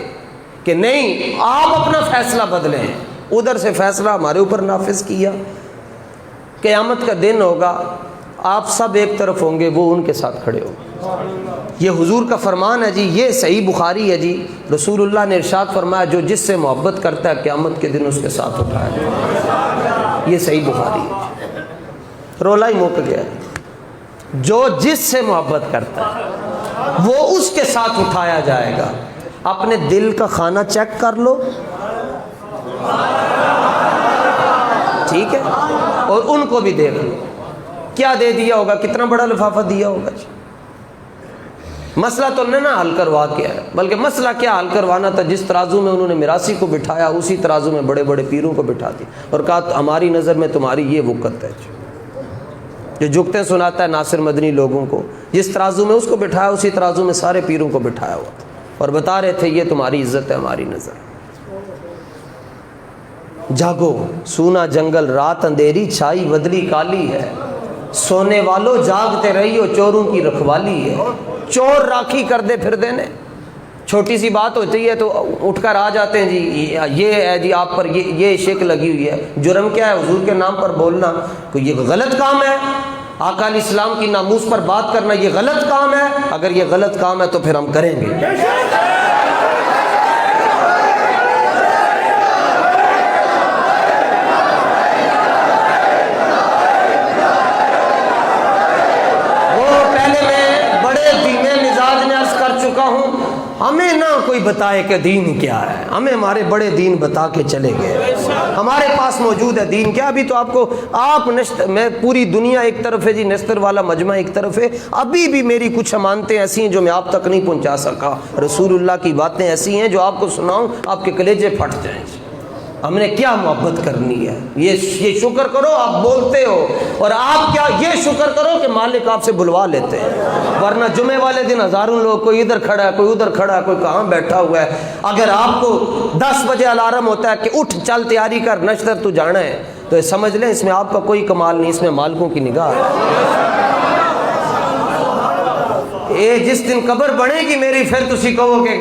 کہ نہیں آپ اپنا فیصلہ بدلیں، ادھر سے فیصلہ ہمارے اوپر نافذ کیا، قیامت کا دن ہوگا آپ سب ایک طرف ہوں گے، وہ ان کے ساتھ کھڑے ہوں گے۔ یہ حضور کا فرمان ہے جی، یہ صحیح بخاری ہے جی، رسول اللہ نے ارشاد فرمایا جو جس سے محبت کرتا ہے قیامت کے دن اس کے ساتھ اٹھایا جائے، یہ صحیح بخاری ہے۔ رولا ہی مک گیا، جو جس سے محبت کرتا ہے وہ اس کے ساتھ اٹھایا جائے گا۔ اپنے دل کا کھانا چیک کر لو، ٹھیک ہے، اور ان کو بھی دیکھ لو کیا دے دیا ہوگا، کتنا بڑا لفافہ دیا ہوگا جی۔ مسئلہ تو نہیں نہ حل کروا کے ہے، بلکہ مسئلہ کیا حل کروانا تھا، جس ترازو میں انہوں نے میراثی کو بٹھایا اسی ترازو میں بڑے بڑے پیروں کو بٹھا دی اور کہا ہماری نظر میں تمہاری یہ وقت ہے جی۔ جو جگتیں سناتا ہے ناصر مدنی لوگوں کو، جس ترازو میں اس کو بٹھایا اسی ترازو میں سارے پیروں کو بٹھایا ہوا تھا، اور بتا رہے تھے یہ تمہاری عزت ہے ہماری نظر۔ جاگو سونا جنگل رات اندھیری چھائی بدلی کالی ہے، سونے والوں جاگتے رہیو چوروں کی رکھوالی ہے۔ چور راکھی کر دے پھر دینے، چھوٹی سی بات ہوتی ہے تو اٹھ کر آ جاتے ہیں جی یہ ہے جی آپ پر یہ شک لگی ہوئی ہے۔ جرم کیا ہے؟ حضور کے نام پر بولنا، کوئی یہ غلط کام ہے؟ آقا علیہ السلام کی ناموس پر بات کرنا یہ غلط کام ہے؟ اگر یہ غلط کام ہے تو پھر ہم کریں گے۔ ہمیں نہ کوئی بتائے کہ دین کیا ہے، ہمیں ہمارے بڑے دین بتا کے چلے گئے، ہمارے پاس موجود ہے دین کیا۔ ابھی تو آپ میں پوری دنیا ایک طرف ہے جی، نستر والا مجمع ایک طرف ہے، ابھی بھی میری کچھ امانتیں ایسی ہیں جو میں آپ تک نہیں پہنچا سکا، رسول اللہ کی باتیں ایسی ہیں جو آپ کو سناؤں آپ کے کلیجے پھٹ جائیں۔ ہم نے کیا محبت کرنی ہے، یہ شکر کرو آپ بولتے ہو، اور آپ کیا یہ شکر کرو کہ مالک آپ سے بلوا لیتے ہیں، ورنہ جمعے والے دن ہزاروں لوگ، کوئی ادھر کھڑا ہے کوئی ادھر کھڑا ہے کوئی کہاں بیٹھا ہوا ہے۔ اگر آپ کو 10 بجے الارم ہوتا ہے کہ اٹھ چل تیاری کر نشتر تو جانا ہے، تو یہ سمجھ لیں اس میں آپ کا کوئی کمال نہیں، اس میں مالکوں کی نگاہ ہے۔ اے جس دن قبر بنے گی میری پھر تسی کہو کہ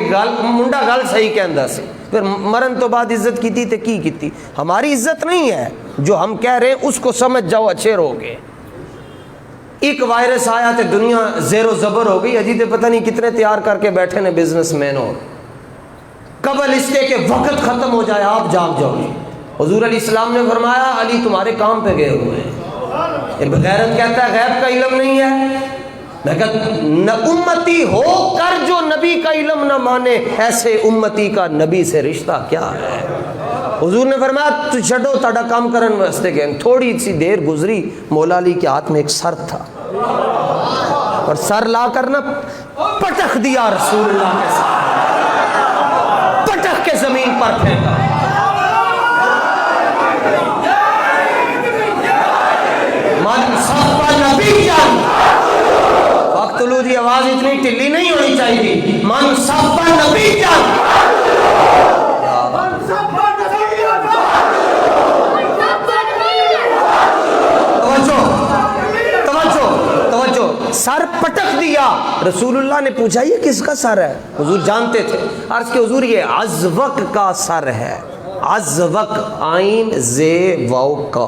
منڈا گل صحیح کہندا سی، پھر مرن تو بعد عزت کی تے کی کیتی۔ ہماری عزت نہیں ہے جو ہم کہہ رہے ہیں اس کو سمجھ جاؤ، اچھے رہو گے۔ ایک وائرس آیا تے دنیا زیر و زبر ہو گئی، اجی تے پتہ نہیں کتنے تیار کر کے بیٹھے نے بزنس مین، اور قبل اس کے کہ وقت ختم ہو جائے آپ جاگ جاؤ۔ حضور علیہ السلام نے فرمایا علی تمہارے کام پہ گئے ہوئے ہیں، غیرت کہتا ہے غیب کا علم نہیں ہے. میں کہتا نہ امتی ہو کر جو نبی کا علم نہ مانے، ایسے امتی کا نبی سے رشتہ کیا ہے. حضور نے فرمایا تو چھڈو تاڑا کام کرن واسطے گئے. تھوڑی سی دیر گزری، مولا علی کے ہاتھ میں ایک سر تھا، اور سر لا کر نہ پٹک دیا رسول اللہ کے ساتھ، پٹک کے زمین پر پھینکا. من صف نبیا، وقتلو دی آواز اتنی ٹلی نہیں ہونی چاہیے. من صف نبیا، سر پٹک دیا. رسول اللہ نے پوچھا یہ کس کا سر ہے؟ حضور جانتے تھے. عرض کہ حضور یہ ازوق کا سر ہے. ازوق، عین زے واو کا،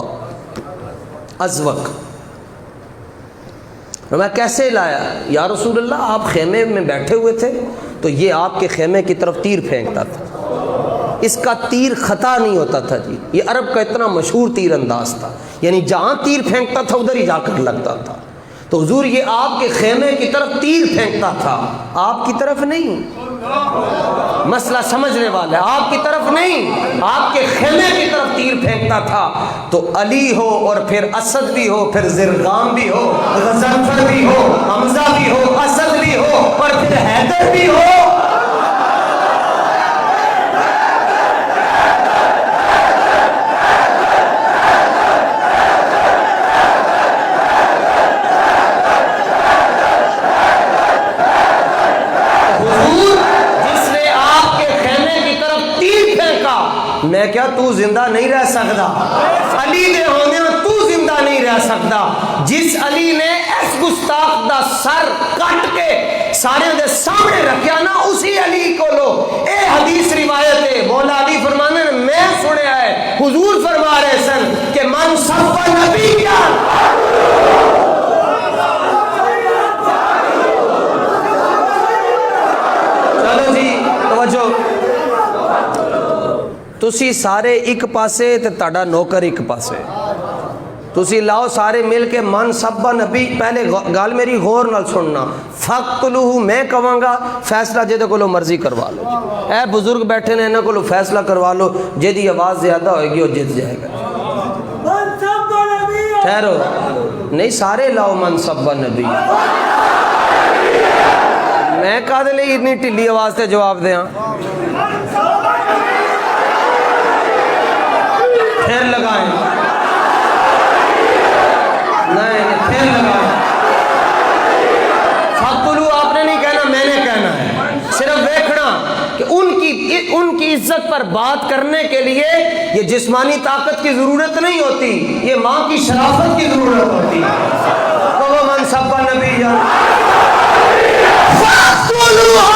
ازوق. میں کیسے لایا؟ یا رسول اللہ آپ خیمے میں بیٹھے ہوئے تھے تو یہ آپ کے خیمے کی طرف تیر پھینکتا تھا. اس کا تیر خطا نہیں ہوتا تھا جی. یہ عرب کا اتنا مشہور تیر انداز تھا، یعنی جہاں تیر پھینکتا تھا ادھر ہی جا کر لگتا تھا. تو حضور یہ آپ کے خیمے کی طرف تیر پھینکتا تھا، آپ کی طرف نہیں. مسئلہ سمجھنے والا ہے، آپ کی طرف نہیں، آپ کے خیمے کی طرف تیر پھینکتا تھا. تو علی ہو اور پھر اسد بھی ہو، پھر زرغام بھی ہو، غضنفر بھی ہو، حمزہ بھی ہو، اسد بھی ہو، اور پھر حیدر بھی ہو. میں کیا تو زندہ نہیں رہ سکتا، علی دے ہونے میں تو زندہ نہیں رہ سکتا. جس علی نے اس گستاخ دا سر کٹ کے سارے دے سامنے رکھیا نا، اسی علی کو لو. اے حدیث روایت ہے، مولا علی فرمانے نے میں سنیا ہے، حضور فرما رہے سن کہ من صف نبی کیا. چلو جی توجہ، تسی سارے ایک پاسے تے تاڑا نوکر ایک پاسے. تسی لاؤ سارے مل کے من سبا نبی. پہلے گال میری غور نال سننا. فقتلوہ میں کہوں گا فیصلہ جے دے کولو مرضی کروا لو. اے بزرگ بیٹھے نے انہاں کولو فیصلہ کروا لو، جے دی آواز زیادہ ہوئے گی وہ جت جائے گا. ٹھہرو، نہیں سارے لاؤ من سبا نبی. میں کہا دے لئے اتنی ٹلی آواز تے جواب دے ہاں. پھر لگائیں، نہیں پھر لگائیں. فقتلو آپ نے نہیں کہنا، میں نے کہنا ہے. صرف دیکھنا کہ ان کی عزت پر بات کرنے کے لیے یہ جسمانی طاقت کی ضرورت نہیں ہوتی، یہ ماں کی شرافت کی ضرورت ہوتی ہے. تو من سب نبی فقتلو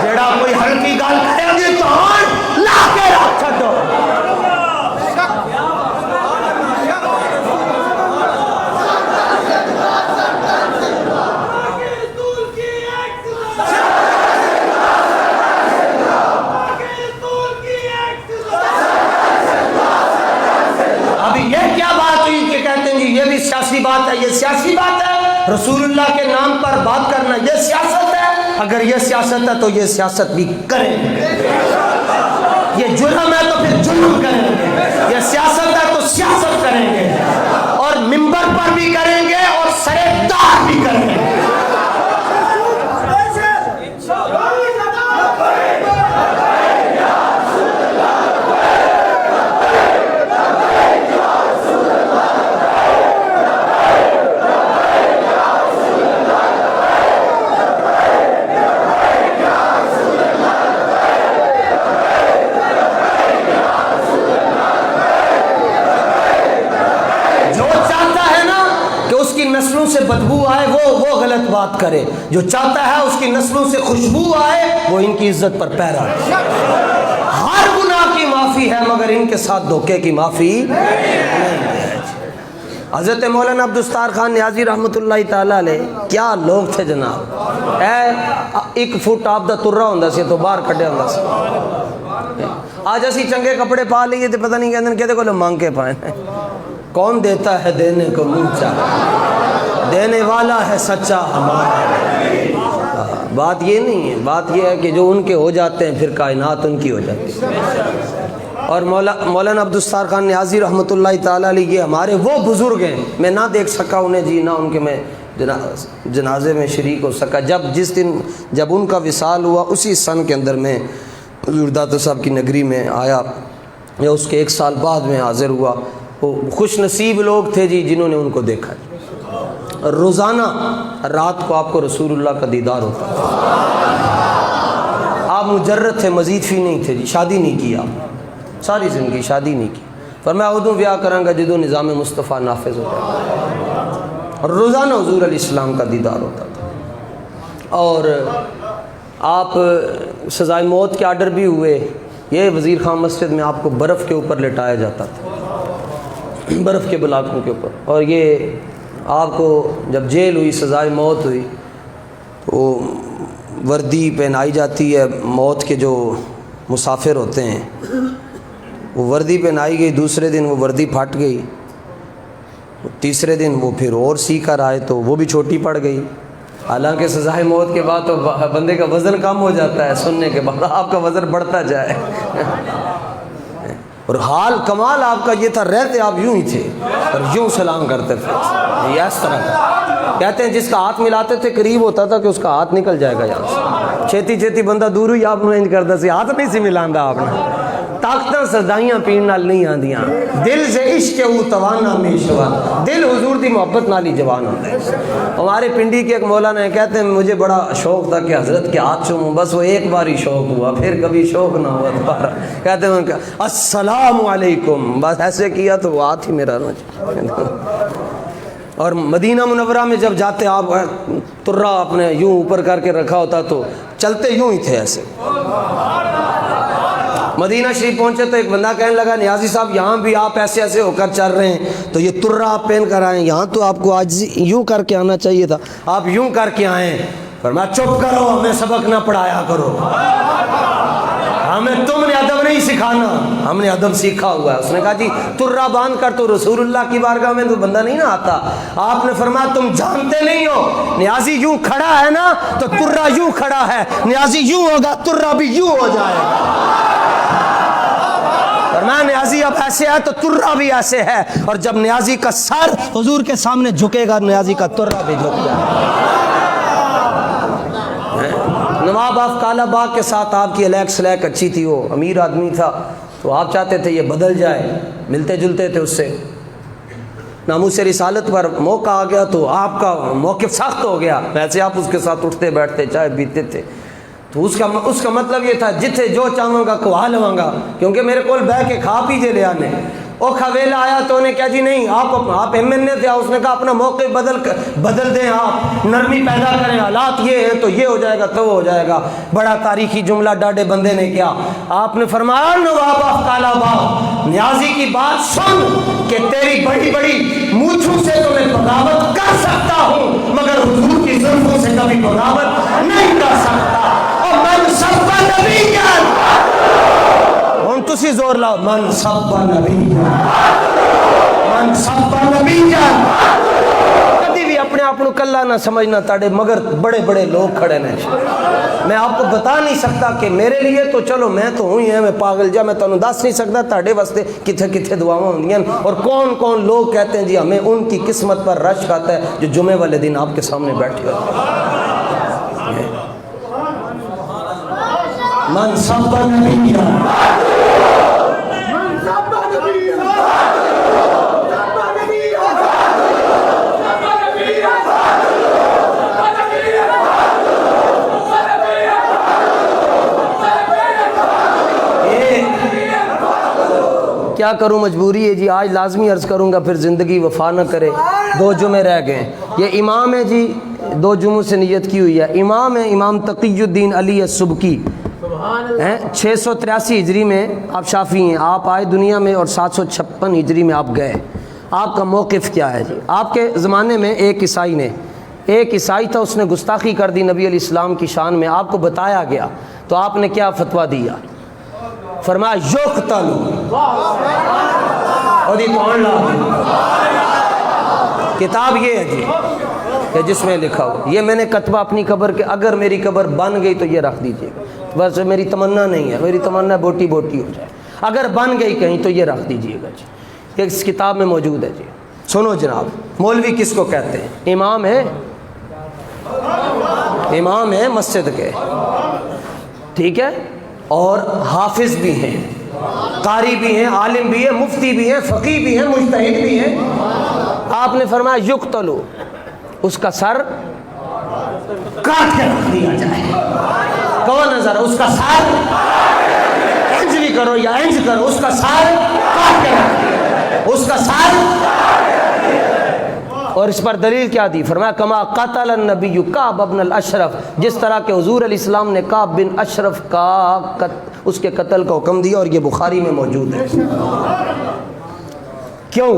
جڑا کوئی ہلکی گل کرے گی تو لا کے رکھ دو. سیاسی بات ہے، یہ سیاسی بات ہے. رسول اللہ کے نام پر بات کرنا یہ سیاست ہے. اگر یہ سیاست ہے تو یہ سیاست بھی کریں گے. یہ جرم ہے تو پھر جرم کریں گے. یہ سیاست ہے تو سیاست کریں گے، اور منبر پر بھی کریں گے اور سرے دار بھی کریں گے. نسلوں سے سے بدبو آئے وہ غلط بات کرے، جو چاہتا ہے اس کی نسلوں سے خوشبو آئے وہ ان کی عزت پر پیرا ہے۔ ہر گناہ کی معافی ہے مگر ان کے ساتھ دھوکے کی معافی نہیں ہے۔ حضرت مولانا عبدالستار خان نیازی رحمۃ اللہ تعالیٰ علیہ کیا لوگ تھے جناب، ایک فٹ آپ دا ترا ہوندا سی تو باہر کڈیا ہوندا سی۔ آج اسی چنگے کپڑے پا لیے تو پتہ نہیں کہندے کہتے کو مانگ کے پائے، کون دیتا ہے دینے کو منہ چاہے، دینے والا ہے سچا ہمارا۔ بات یہ نہیں ہے، بات یہ ہے کہ جو ان کے ہو جاتے ہیں پھر کائنات ان کی ہو جاتی ہے۔ اور مولانا عبدالستار خان نیازی رحمۃ اللہ تعالیٰ علیہ یہ ہمارے وہ بزرگ ہیں، میں نہ دیکھ سکا انہیں جی، نہ ان کے میں جنازے میں شریک ہو سکا۔ جس دن جب ان کا وصال ہوا اسی سن کے اندر میں حضور داتا صاحب کی نگری میں آیا، یا اس کے 1 سال بعد میں حاضر ہوا۔ وہ خوش نصیب لوگ تھے جی جنہوں نے ان کو دیکھا۔ روزانہ رات کو آپ کو رسول اللہ کا دیدار ہوتا تھا۔ آپ مجرد تھے، مزید فی نہیں تھے جی، شادی نہیں کی آپ، ساری زندگی شادی نہیں کی۔ فرمایا ادوں بیاہ کروں گا جدوں نظام مصطفیٰ نافذ ہو جائے۔ اور روزانہ حضور علیہ السلام کا دیدار ہوتا تھا۔ اور آپ سزائے موت کے آرڈر بھی ہوئے، یہ وزیر خان مسجد میں آپ کو برف کے اوپر لٹایا جاتا تھا، برف کے بلاکوں کے اوپر۔ اور یہ آپ کو جب جیل ہوئی، سزائے موت ہوئی، تو وردی پہنائی جاتی ہے، موت کے جو مسافر ہوتے ہیں وہ وردی پہنائی گئی، دوسرے دن وہ وردی پھٹ گئی، تیسرے دن وہ پھر اور سی کر آئے تو وہ بھی چھوٹی پڑ گئی۔ حالانکہ سزائے موت کے بعد تو بندے کا وزن کم ہو جاتا ہے، سننے کے بعد آپ کا وزن بڑھتا جائے۔ اور حال کمال آپ کا یہ تھا، رہتے آپ یوں ہی تھے اور یوں سلام کرتے تھے، یہ اس طرح کا۔ کہتے ہیں جس کا ہاتھ ملاتے تھے قریب ہوتا تھا کہ اس کا ہاتھ نکل جائے گا یہاں سے، چھیتی چھیتی بندہ دور ہوئی آپ نے انج کرتا سی، ہاتھ نہیں سی ملاندا آپ نے۔ طاقتاں سردائیاں پین نال نہیں آندیاں، دل سے عشق او توانا میشوان، دل حضور دی محبت نال ہی جوان ہوتا ہے۔ ہمارے پنڈی کے ایک مولانا کہتے ہیں مجھے بڑا شوق تھا کہ حضرت کے ہاتھ چوموں، بس وہ ایک بار ہی شوق ہوا، پھر کبھی شوق نہ ہوا دوبارہ۔ کہتے ہیں السلام علیکم، بس ایسے کیا تو وہ ہاتھ ہی میرا نہ۔ اور مدینہ منورہ میں جب جاتے آپ ترا اپنے یوں اوپر کر کے رکھا ہوتا تو چلتے یوں ہی تھے ایسے۔ مدینہ شریف پہنچے تو ایک بندہ کہنے لگا نیازی صاحب یہاں بھی آپ ایسے ایسے ہو کر چل رہے ہیں تو یہ ترا آپ پہن کر آئیں، یہاں تو آپ کو آج یوں کر کے آنا چاہیے تھا، آپ یوں کر کے آئیں۔ فرمایا چپ کرو، ہمیں سبق نہ پڑھایا کرو، ہمیں تم نے ادب نہیں سکھانا، ہم نے ادب سیکھا ہوا ہے۔ اس نے کہا جی ترا باندھ کر تو رسول اللہ کی بارگاہ میں تو بندہ نہیں نہ آتا۔ آپ نے فرمایا تم جانتے نہیں ہو، نیازی یوں کھڑا ہے نا تو ترا یوں کھڑا ہے، نیازی یوں ہوگا ترا بھی یوں ہو جائے گا۔ فرمایا نیازی اب ایسے ہے تو ترا بھی ایسے ہے، اور جب نیازی کا سر حضور کے سامنے جھکے گا نیازی کا ترا بھی جھک جائے گا۔ نواب آف کالا باغ کے ساتھ آپ کی الیک سلیک اچھی تھی، وہ امیر آدمی تھا تو آپ چاہتے تھے یہ بدل جائے، ملتے جلتے تھے اس سے۔ ناموس رسالت پر موقع آ گیا تو آپ کا موقف سخت ہو گیا، ویسے آپ اس کے ساتھ اٹھتے بیٹھتے چائے پیتے تھے، تو اس کا مطلب یہ تھا جتھے جو چاہوں گا کوا لواں گا، کیونکہ میرے کول بہ کے کھا پیجے لے آنے۔ اوکھا ویلا آیا تو انہیں کہا جی نہیں آپ ایم این اے تھے، اس نے کہا اپنا موقع بدل دیں، آپ نرمی پیدا کریں، حالات یہ ہے تو یہ ہو جائے گا تو وہ ہو جائے گا۔ بڑا تاریخی جملہ ڈاڈے بندے نے کیا، آپ نے فرمایا نواب آف کالا باغ نیازی کی بات سن کہ تیری بڑی بڑی مونچھوں سے تو میں بغاوت کر سکتا ہوں مگر حضور کی زلفوں سے کبھی بغاوت نہیں کر سکتا۔ اور من سب نبی ہوں تسی زور لاؤ، من سب نبی، من سب نبی جان۔ کبھی بھی اپنے آپ کو کلا نہ سمجھنا، تاڑے مگر بڑے بڑے لوگ کھڑے ہیں۔ میں آپ کو بتا نہیں سکتا کہ میرے لیے تو چلو میں تو ہوں ہی ہے، میں پاگل جا، میں تانوں دس نہیں سکتا تاڑے واسطے کتھے کتھے دعاواں ہوندیاں اور کون کون لوگ کہتے ہیں جی ہمیں ان کی قسمت پر رشک آتا ہے جو جمعے والے دن آپ کے سامنے بیٹھے ہوتے ہیں۔ من سب نبی کیا کروں، مجبوری ہے جی، آج لازمی عرض کروں گا پھر زندگی وفا نہ کرے۔ دو جمعے رہ گئے. یہ امام ہے جی, 2 جمعوں سے نیت کی ہوئی ہے. امام ہے امام تقی الدین علی السبکی, 683 ہجری میں آپ شافعی ہیں. آپ آئے دنیا میں اور 756 ہجری میں آپ گئے. آپ کا موقف کیا ہے جی؟ آپ کے زمانے میں ایک عیسائی تھا, اس نے گستاخی کر دی نبی علیہ السلام کی شان میں. آپ کو بتایا گیا تو آپ نے کیا فتویٰ دیا؟ فرمایا یقتل, اور کتاب یہ ہے جی کہ جس میں لکھا ہو. یہ میں نے کتبہ اپنی قبر کے, اگر میری قبر بن گئی تو یہ رکھ دیجیے گا. بس میری تمنا نہیں ہے, میری تمنا بوٹی بوٹی ہو جائے. اگر بن گئی کہیں تو یہ رکھ دیجیے گا جی. یہ اس کتاب میں موجود ہے جی. سنو جناب, مولوی کس کو کہتے ہیں؟ امام ہے مسجد کے, ٹھیک ہے, اور حافظ بھی ہیں, قاری بھی ہیں, عالم بھی ہیں, مفتی بھی ہیں, فقیہ بھی ہیں, مجتہد بھی ہیں. آپ نے فرمایا یقتلو, اس کا سر کاٹ کے رکھ دیا جائے. کون نظر اس کا سر انج بھی کرو یا انج کرو, اس کا سر کاٹ کے رکھ دیا, اس کا سر. اور اس پر دلیل کیا دی؟ فرمایا کما قتل النبی کعب بن الاشرف, جس طرح کہ حضور علیہ السلام نے کعب بن اشرف کا اس کے قتل کا حکم دیا, اور یہ بخاری میں موجود ہے. کیوں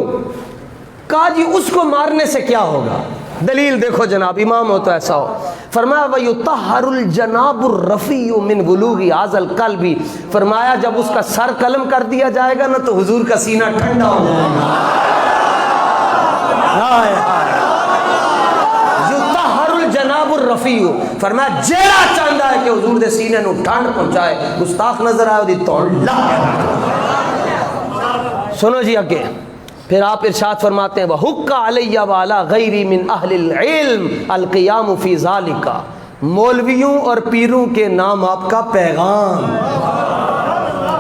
کہا جی اس کو مارنے سے کیا ہوگا؟ دلیل دیکھو جناب, امام ہو تو ایسا ہو. فرمایا وَيُطَهَّرُ الْجَنَابُ الرَّفِيُّ مِنْ بُلُوغِ هَذَا الْقَلْبِ, فرمایا جب اس کا سر قلم کر دیا جائے گا نا تو حضور کا سینہ ٹھنڈا ہو جائے گا. یُطَهَّرُ الْجَنَابُ الرَّفِيُّ, فرمایا جیڑا چاہتا ہے کہ حضور دے سینے نو ٹھنڈ پہنچائے, گستاخ نظر آئے دی توڑ لا. سنو جی اگے پھر آپ ارشاد فرماتے ہیں وَحُقَّ عَلَيَّ وَعَلَى غَيْرِي مِنْ أَهْلِ الْعِلْمِ الْقِيَامُ فِي ذَلِكَ, مولویوں اور پیروں کے نام آپ کا پیغام.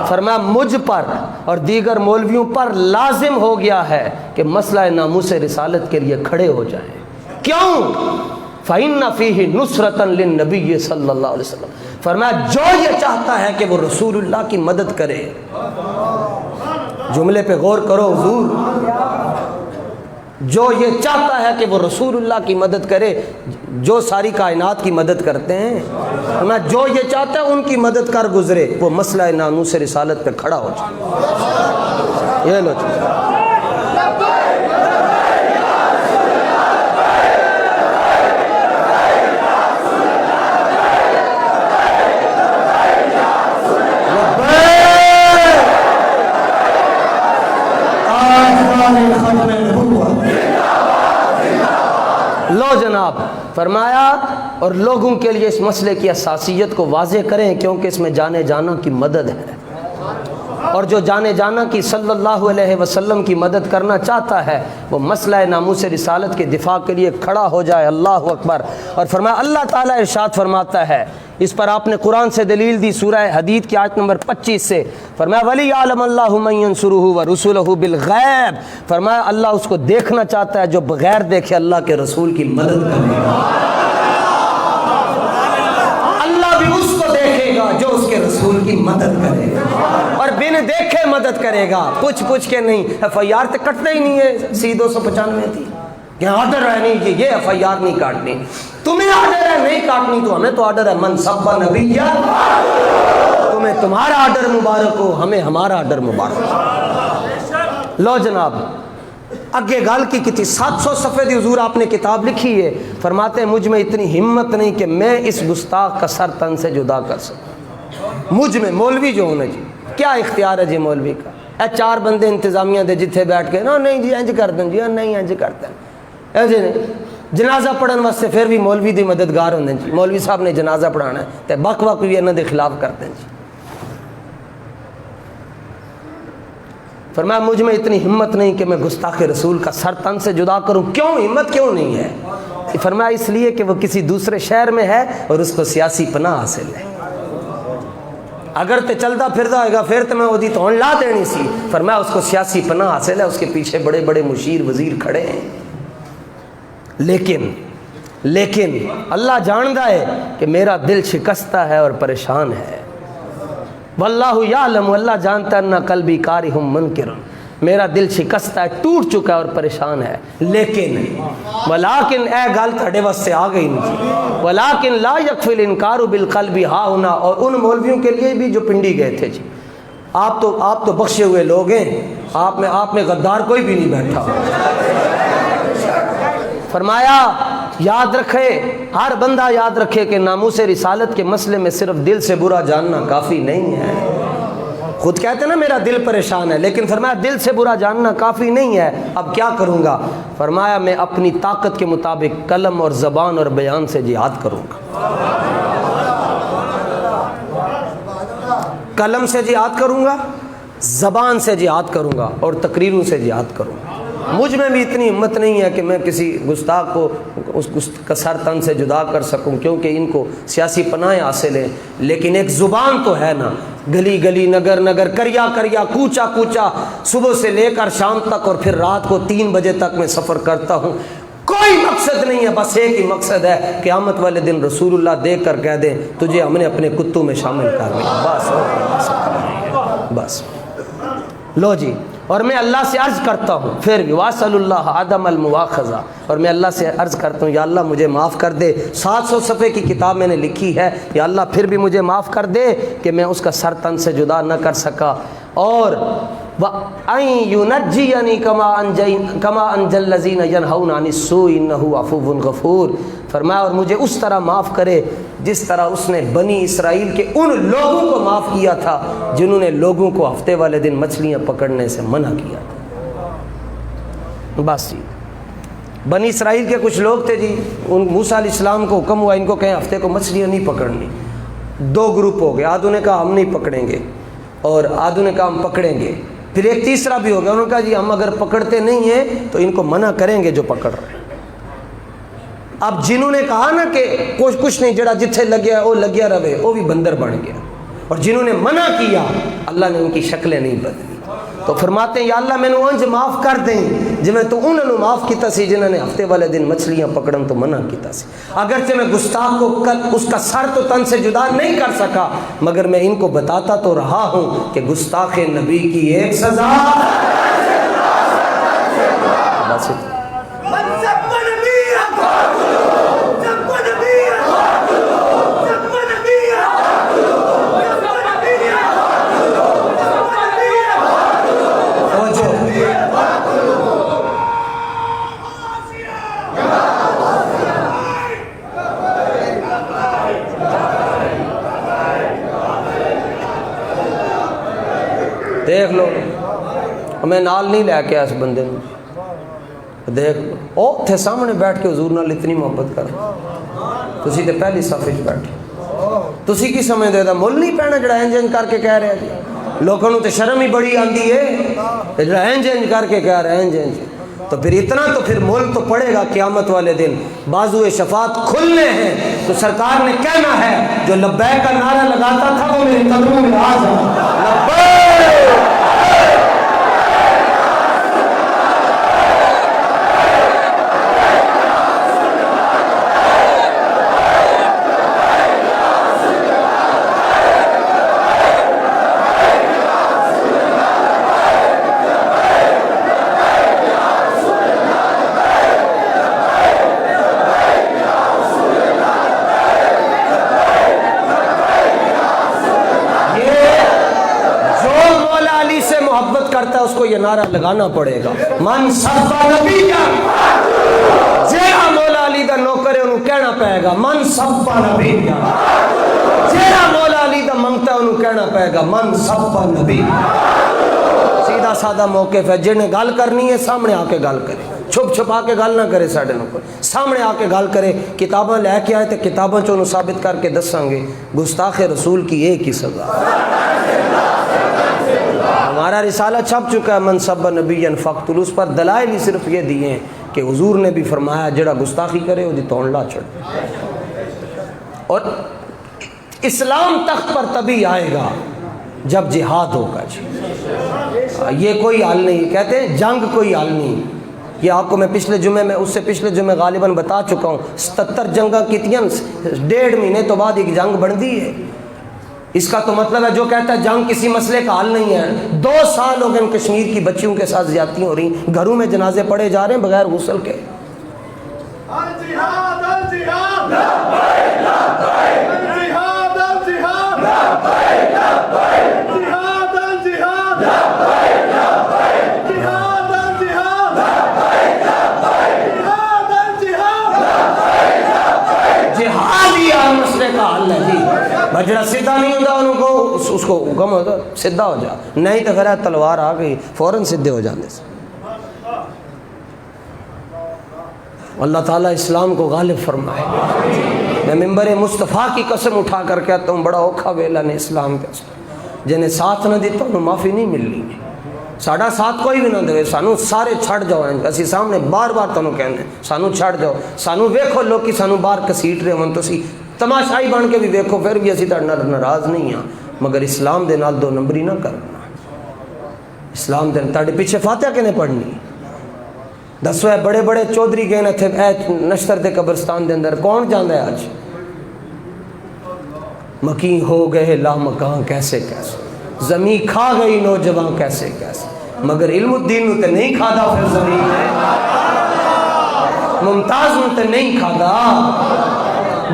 فرمایا مجھ پر اور دیگر مولویوں پر لازم ہو گیا ہے کہ مسئلہ ناموس رسالت کے لیے کھڑے ہو جائیں. کیوں؟ فَإِنَّ فِيهِ نُصْرَةً لِلنَّبِيِّ صلی اللہ علیہ وسلم, فرمایا جو یہ چاہتا ہے کہ وہ رسول اللہ کی مدد کرے. جملے پہ غور کرو حضور, جو یہ چاہتا ہے کہ وہ رسول اللہ کی مدد کرے, جو ساری کائنات کی مدد کرتے ہیں, میں جو یہ چاہتا ہے ان کی مدد کر گزرے, وہ مسئلہ ناموس رسالت پہ کھڑا ہو جائے. یہ لو لو جناب. فرمایا اور لوگوں کے لیے اس مسئلے کی حساسیت کو واضح کریں, کیونکہ اس میں جانے جانا کی مدد ہے, اور جو جانے جانا کی صلی اللہ علیہ وسلم کی مدد کرنا چاہتا ہے وہ مسئلہ ناموس رسالت کے دفاع کے لیے کھڑا ہو جائے. اللہ اکبر. اور فرمایا اللہ تعالیٰ ارشاد فرماتا ہے, اس پر آپ نے قرآن سے دلیل دی سورہ حدید کی آیت نمبر 25 سے. فرمایا وَلِيَعْلَمَ اللَّهُ مَن يَنْصُرُهُ وَرُسُلَهُ بِالْغَيْبِ, فرمایا اللہ اس کو دیکھنا چاہتا ہے جو بغیر دیکھے اللہ کے رسول کی مدد کرے گا. اللہ بھی اس کو دیکھے گا جو اس کے رسول کی مدد کرے گا, اور بن دیکھے مدد کرے گا, پوچھ کے نہیں. FIR تے کٹنا ہی نہیں ہے, سی 295 تھی کہ آرڈر ہے نہیں جی, یہ FIR نہیں کاٹنی. تمہیں آرڈر ہے نہیں کاٹنی, تو ہمیں تو آرڈر ہے من سب نبی, تمہیں تمہارا آرڈر مبارک ہو, ہمیں ہمارا آرڈر مبارک ہو. لو جناب اگے گال کی تھی 700 صفحے دی حضور آپ نے کتاب لکھی ہے. فرماتے ہیں مجھ میں اتنی ہمت نہیں کہ میں اس گستاخ کا سر تن سے جدا کر سکوں. مجھ میں مولوی جو ہونا جی, کیا اختیار ہے جی مولوی کا؟ 4 بندے انتظامیہ دے جتھے بیٹھ کے نا نہیں جی انج کر دیں جی, نہیں انج کرتے ہیں ایسے نہیں. جنازہ پڑھن واسطے پھر بھی مولوی دی مددگار ہوندے جی, مولوی صاحب نے جنازہ پڑھانا ہے تے بک بک بھی انہاں دے خلاف کرتے ہیں جی. فرمایا مجھ میں اتنی ہمت نہیں کہ میں گستاخ رسول کا سر تن سے جدا کروں. کیوں ہمت کیوں نہیں ہے؟ فرمایا اس لیے کہ وہ کسی دوسرے شہر میں ہے اور اس کو سیاسی پناہ حاصل ہے. اگر تے چلتا پھرتا ہوئے گا پھر تو میں وہی تو لا دینی سی. فرمایا اس کو سیاسی پناہ حاصل ہے, اس کے پیچھے بڑے بڑے مشیر وزیر کھڑے ہیں. لیکن اللہ جانتا ہے کہ میرا دل شکستہ ہے اور پریشان ہے. واللہ یعلم, اللہ جانتا ہے نہ قلبی کارہ منکر, میرا دل شکستہ ہے، ٹوٹ چکا ہے اور پریشان ہے، لیکن ولیکن اے گل تھوڑے واسطے آ گئی نہیں، ولیکن لا یکفی الانکار بالقلب ہا ہونا، اور ان مولویوں کے لیے بھی جو پنڈی گئے تھے جی، آپ تو بخشے ہوئے لوگ ہیں، آپ میں غدار کوئی بھی نہیں بیٹھا۔ فرمایا یاد رکھے، ہر بندہ یاد رکھے کہ ناموس رسالت کے مسئلے میں صرف دل سے برا جاننا کافی نہیں ہے۔ خود کہتے ہیں نا میرا دل پریشان ہے، لیکن فرمایا دل سے برا جاننا کافی نہیں ہے، اب کیا کروں گا؟ فرمایا میں اپنی طاقت کے مطابق قلم اور زبان اور بیان سے جہاد کروں گا، قلم سے جہاد کروں گا، زبان سے جہاد کروں گا، اور تقریروں سے جہاد کروں گا۔ مجھ میں بھی اتنی ہمت نہیں ہے کہ میں کسی گستاخ کو اس کا سر تن سے جدا کر سکوں، کیونکہ ان کو سیاسی پناہیں حاصل ہیں، لیکن ایک زبان تو ہے نا، گلی گلی نگر نگر کریا کریا کوچا کوچا، صبح سے لے کر شام تک اور پھر رات کو 3 بجے تک میں سفر کرتا ہوں، کوئی مقصد نہیں ہے، بس ایک ہی مقصد ہے، قیامت والے دن رسول اللہ دیکھ کر کہہ دیں تجھے ہم نے اپنے کتوں میں شامل کر لیا، بس لو جی۔ اور میں اللہ سے عرض کرتا ہوں، پھر بھی واسل اللہ عدم المواخذہ، اور میں اللہ سے عرض کرتا ہوں یا اللہ مجھے معاف کر دے، 700 صفحے کی کتاب میں نے لکھی ہے، یا اللہ پھر بھی مجھے معاف کر دے کہ میں اس کا سر تن سے جدا نہ کر سکا، اور وَأَن يُنَجِّيَنِي كَمَا أَنجَى الَّذِينَ يَنْهَوْنَ عَنِ السُّوءِ إِنَّهُ عَفُوٌّ غَفُورٌ۔ فرمایا اور مجھے اس طرح معاف کرے جس طرح اس نے بنی اسرائیل کے ان لوگوں کو معاف کیا تھا جنہوں نے لوگوں کو ہفتے والے دن مچھلیاں پکڑنے سے منع کیا تھا۔ بس جی، بنی اسرائیل کے کچھ لوگ تھے جی، ان موسیٰ علیہ السلام کو حکم ہوا ان کو کہیں ہفتے کو مچھلیاں نہیں پکڑنی، 2 گروپ ہو گئے، آدھوں نے کہا ہم نہیں پکڑیں گے اور آدھوں نے کہا ہم پکڑیں گے، پھر ایک تیسرا بھی ہو گیا، انہوں نے کہا جی ہم اگر پکڑتے نہیں ہیں تو ان کو منع کریں گے جو پکڑ رہے ہیں۔ اب جنہوں نے کہا نا کہ کچھ نہیں، جڑا جتھے لگیا ہے وہ لگیا رہے، وہ بھی بندر بن گیا، اور جنہوں نے منع کیا اللہ نے ان کی شکلیں نہیں بدلی۔ تو فرماتے ہیں یا اللہ میں نو انج معاف کر دیں جی میں تو انہوں نے معاف کیتا سی جنہوں نے ہفتے والے دن مچھلیاں پکڑن تو منع کیتا سی، اگرچہ میں گستاخ کو اس کا سر تو تن سے جدا نہیں کر سکا، مگر میں ان کو بتاتا تو رہا ہوں کہ گستاخ نبی کی ایک سزا بس۔ دیکھ لو میں نال نہیں لے کے اس بندے نو، دیکھ لو او تھے سامنے بیٹھ کے حضور نال اتنی محبت کر، تسی تے پہلی صف وچ بیٹھے، تسی کی سمجھ دے دا مل نہیں پینا جڑا انج انج کر کے کہہ رہے جی، لوگوں نو تے شرم ہی بڑی آندی ہے جڑا انج انج کر کے کہہ رہے انج انج، تو پھر اتنا تو پھر مول تو پڑے گا قیامت والے دن، بازو شفاعت کھلنے ہیں تو سرکار نے کہنا ہے جو لبیک کا نعرہ لگاتا تھا وہ میرے قدموں میں آ جا، لبیک کرتا ہے اس کو یہ نعرہ لگانا پڑے گا، من سب نبی جیڑا مولا علی دا نوکر ہے انہوں کہنا پائے گا من سب نبی، جیڑا مولا علی دا منگتا ہے انہوں کہنا پائے گا من سب نبی۔ سیدھا سادہ موقف ہے، جنہیں گل کرنی ہے سامنے آ کے گل کرے، چھپ چھپا کے گل نہ کرے، ساڑھے نوکر سامنے آ کے گل کرے، کتاباں لے کے آئے تو کتاباں چونوں ثابت کر کے دساں گے گستاخ رسول کی ایک ہی سزا۔ ہمارا رسالہ چھپ چکا ہے من سب نبی فقتل، اس پر دلائل ہی صرف یہ دیے ہیں کہ حضور نے بھی فرمایا جڑا گستاخی کرے وہ دی توڑ لا چھڑ، اور اسلام تخت پر تبھی آئے گا جب جہاد ہوگا جی، یہ کوئی حل نہیں، کہتے ہیں جنگ کوئی حل نہیں، یہ آپ کو میں پچھلے جمعے میں اس سے پچھلے جمعے غالباً بتا چکا ہوں، 77 جنگاں کیتیاں، 1.5 مہینے تو بعد ایک جنگ بن دی ہے، اس کا تو مطلب ہے جو کہتا ہے جنگ کسی مسئلے کا حل نہیں ہے، 2 سال ہو گئے کشمیر کی بچیوں کے ساتھ زیادتیاں ہو رہی ہیں، گھروں میں جنازے پڑے جا رہے ہیں بغیر غسل کے۔ الجہاد الجہاد لبیک لبیک، الجہاد الجہاد لبیک لبیک، الجہاد الجہاد لبیک لبیک، الجہاد الجہاد لبیک لبیک، الجہاد الجہاد لبیک لبیک۔ جہاد ہی ہر مسئلے کا حل ہے جی، بجڑا سیدھا نہیں ہوتا ان کو اس کو حکم ہوتا سیدھا ہو جا، نہیں تو پھر تلوار آ گئی فوراً سیدھے ہو جانے سے۔ اللہ تعالیٰ اسلام کو غالب فرمائے۔ میں ممبر مصطفیٰ کی قسم اٹھا کر کہتا ہوں بڑا اوکھا ویلا نے اسلام کے جنہیں ساتھ نہ دیتا انہوں معافی نہیں ملنی، ساڑا ساتھ کوئی بھی نہ دے، سانو سارے چھڑ جاؤ، اسی سامنے بار بار تمہیں کہنے سانو چھڑ جاؤ، سانو ویکھو لوگ کی سانو باہر کسیٹ رہے ہوں، تسی تماشائی بن کے بھی ویکھو پھر بھی اسی طرح ناراض نہیں ہاں، مگر اسلام دے نال 2 نمبری نہ کرنا۔ اسلام دے تاڑے پیچھے فاتحہ کنے پڑھنی، دسو ہے بڑے بڑے چودھری گئے تھے اے نشتر دے قبرستان دے اندر، کون جاندہ ہے آج؟ مکین ہو گئے لامکان کیسے کیسے، زمین کھا گئی نوجوان کیسے کیسے، مگر علم الدین نو تے نہیں کھادا پھر زمین ہے، ممتاز نو تے نہیں کھادا،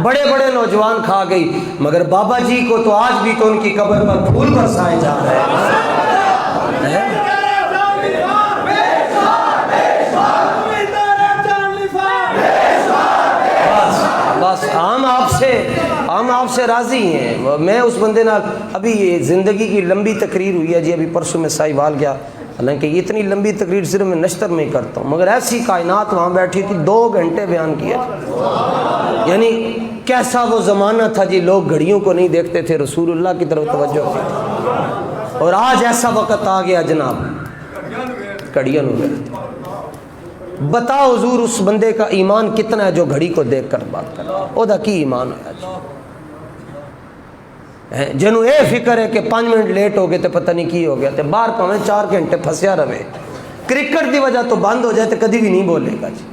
بڑے بڑے نوجوان کھا گئی، مگر بابا جی کو تو آج بھی تو ان کی قبر پر پھول برسائے جا رہے ہیں۔ بس ہم آپ سے راضی ہیں۔ میں اس بندے نال ابھی یہ زندگی کی لمبی تقریر ہوئی ہے جی، ابھی پرسوں میں ساہیوال گیا، حالانکہ اتنی لمبی تقریر صرف میں نشتر میں ہی کرتا ہوں، مگر ایسی کائنات وہاں بیٹھی تھی 2 گھنٹے بیان کیا، یعنی کیسا وہ زمانہ تھا جی، لوگ گھڑیوں کو نہیں دیکھتے تھے، رسول اللہ کی طرف توجہ ہوتی تھی، اور آج ایسا وقت آ گیا جناب گھڑیاں ہو گئے۔ بتاؤ حضور اس بندے کا ایمان کتنا ہے جو گھڑی کو دیکھ کر بات کر رہا ہے، او دا کی ایمان ہے جی، جنہوں اے فکر ہے کہ 5 منٹ لیٹ ہو گئے تو پتہ نہیں کی ہو گیا، تو باہر پاویں 4 گھنٹے پھنسیا رہے، کرکٹ دی وجہ تو بند ہو جائے تو کدی بھی نہیں بولے گا جی،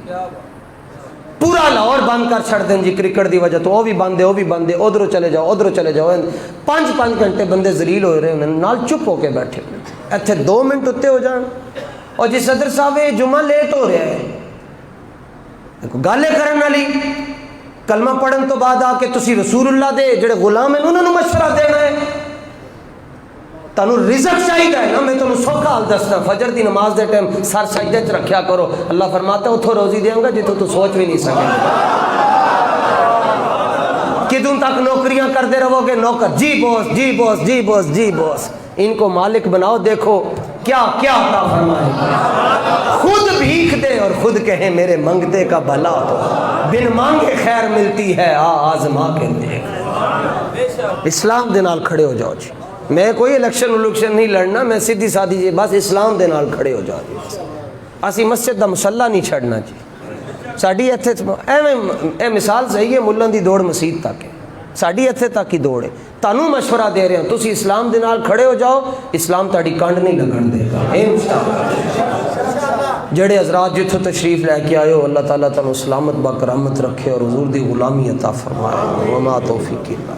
پورا لاہور بند کر چھڑ دیں جی کرکٹ دی وجہ تو وہ بھی بند ہے وہ بھی بند ہے، ادھروں چلے جاؤ ادھروں چلے جاؤ، 5 گھنٹے بندے ذلیل ہو رہے ہیں، نال چپ ہو کے بیٹھے ایتھے 2 منٹ اتنے ہو جان، اور جی صدر صاحب یہ جمعہ لیٹ ہو رہا ہے، گالے کرن والی کلمہ پڑھن تو بعد آ کے تسی رسول اللہ دے جڑے غلام ہیں انہوں نے مشورہ دینا ہے، تانوں رزق چاہیے ہے نا، میں تانوں سوکھا حال دسنا، فجر دی نماز دے ٹائم سر سجدے چ رکھیا کرو، اللہ فرماتا ہے اتھوں روزی دیاں گا جتوں تو سوچ بھی نہیں سکے، کدوں تک نوکریاں کرتے رہو گے، نوکر جی بوس جی بوس جی بوس جی بوس، ان کو مالک بناؤ، دیکھو کیا کیا عطا فرمائے، خود بھیک دے اور خود کہیں میرے منگتے کا بھلا ہو، بن مانگے خیر ملتی ہے آزما کے دیکھ۔ اسلام دے نال کھڑے ہو جاؤ جی، میں کوئی الیکشن نہیں لڑنا، میں سیدھی سادھی جی بس اسلام دے نال کھڑے ہو جاؤ جی، اسی مسجد دا مصلی نہیں چھڑنا جی، ساڈی ایتھے اے مثال صحیح ہے، ملن دی دوڑ مسجد تک ہے، ساڈی ایتھے تک ہی دوڑ ہے، تانوں مشورہ دے رہے ہیں تسی اسلام دے نال کھڑے ہو جاؤ، اسلام تہاڈی کنڈ نہیں لگن دے گا انشاءاللہ۔ جڑے حضرات جتھوں تشریف لے کے آئے ہو اللہ تعالیٰ تانوں سلامت با کرامت رکھے اور حضور دی غلامی عطا فرمائے، وما توفیقی اللہ۔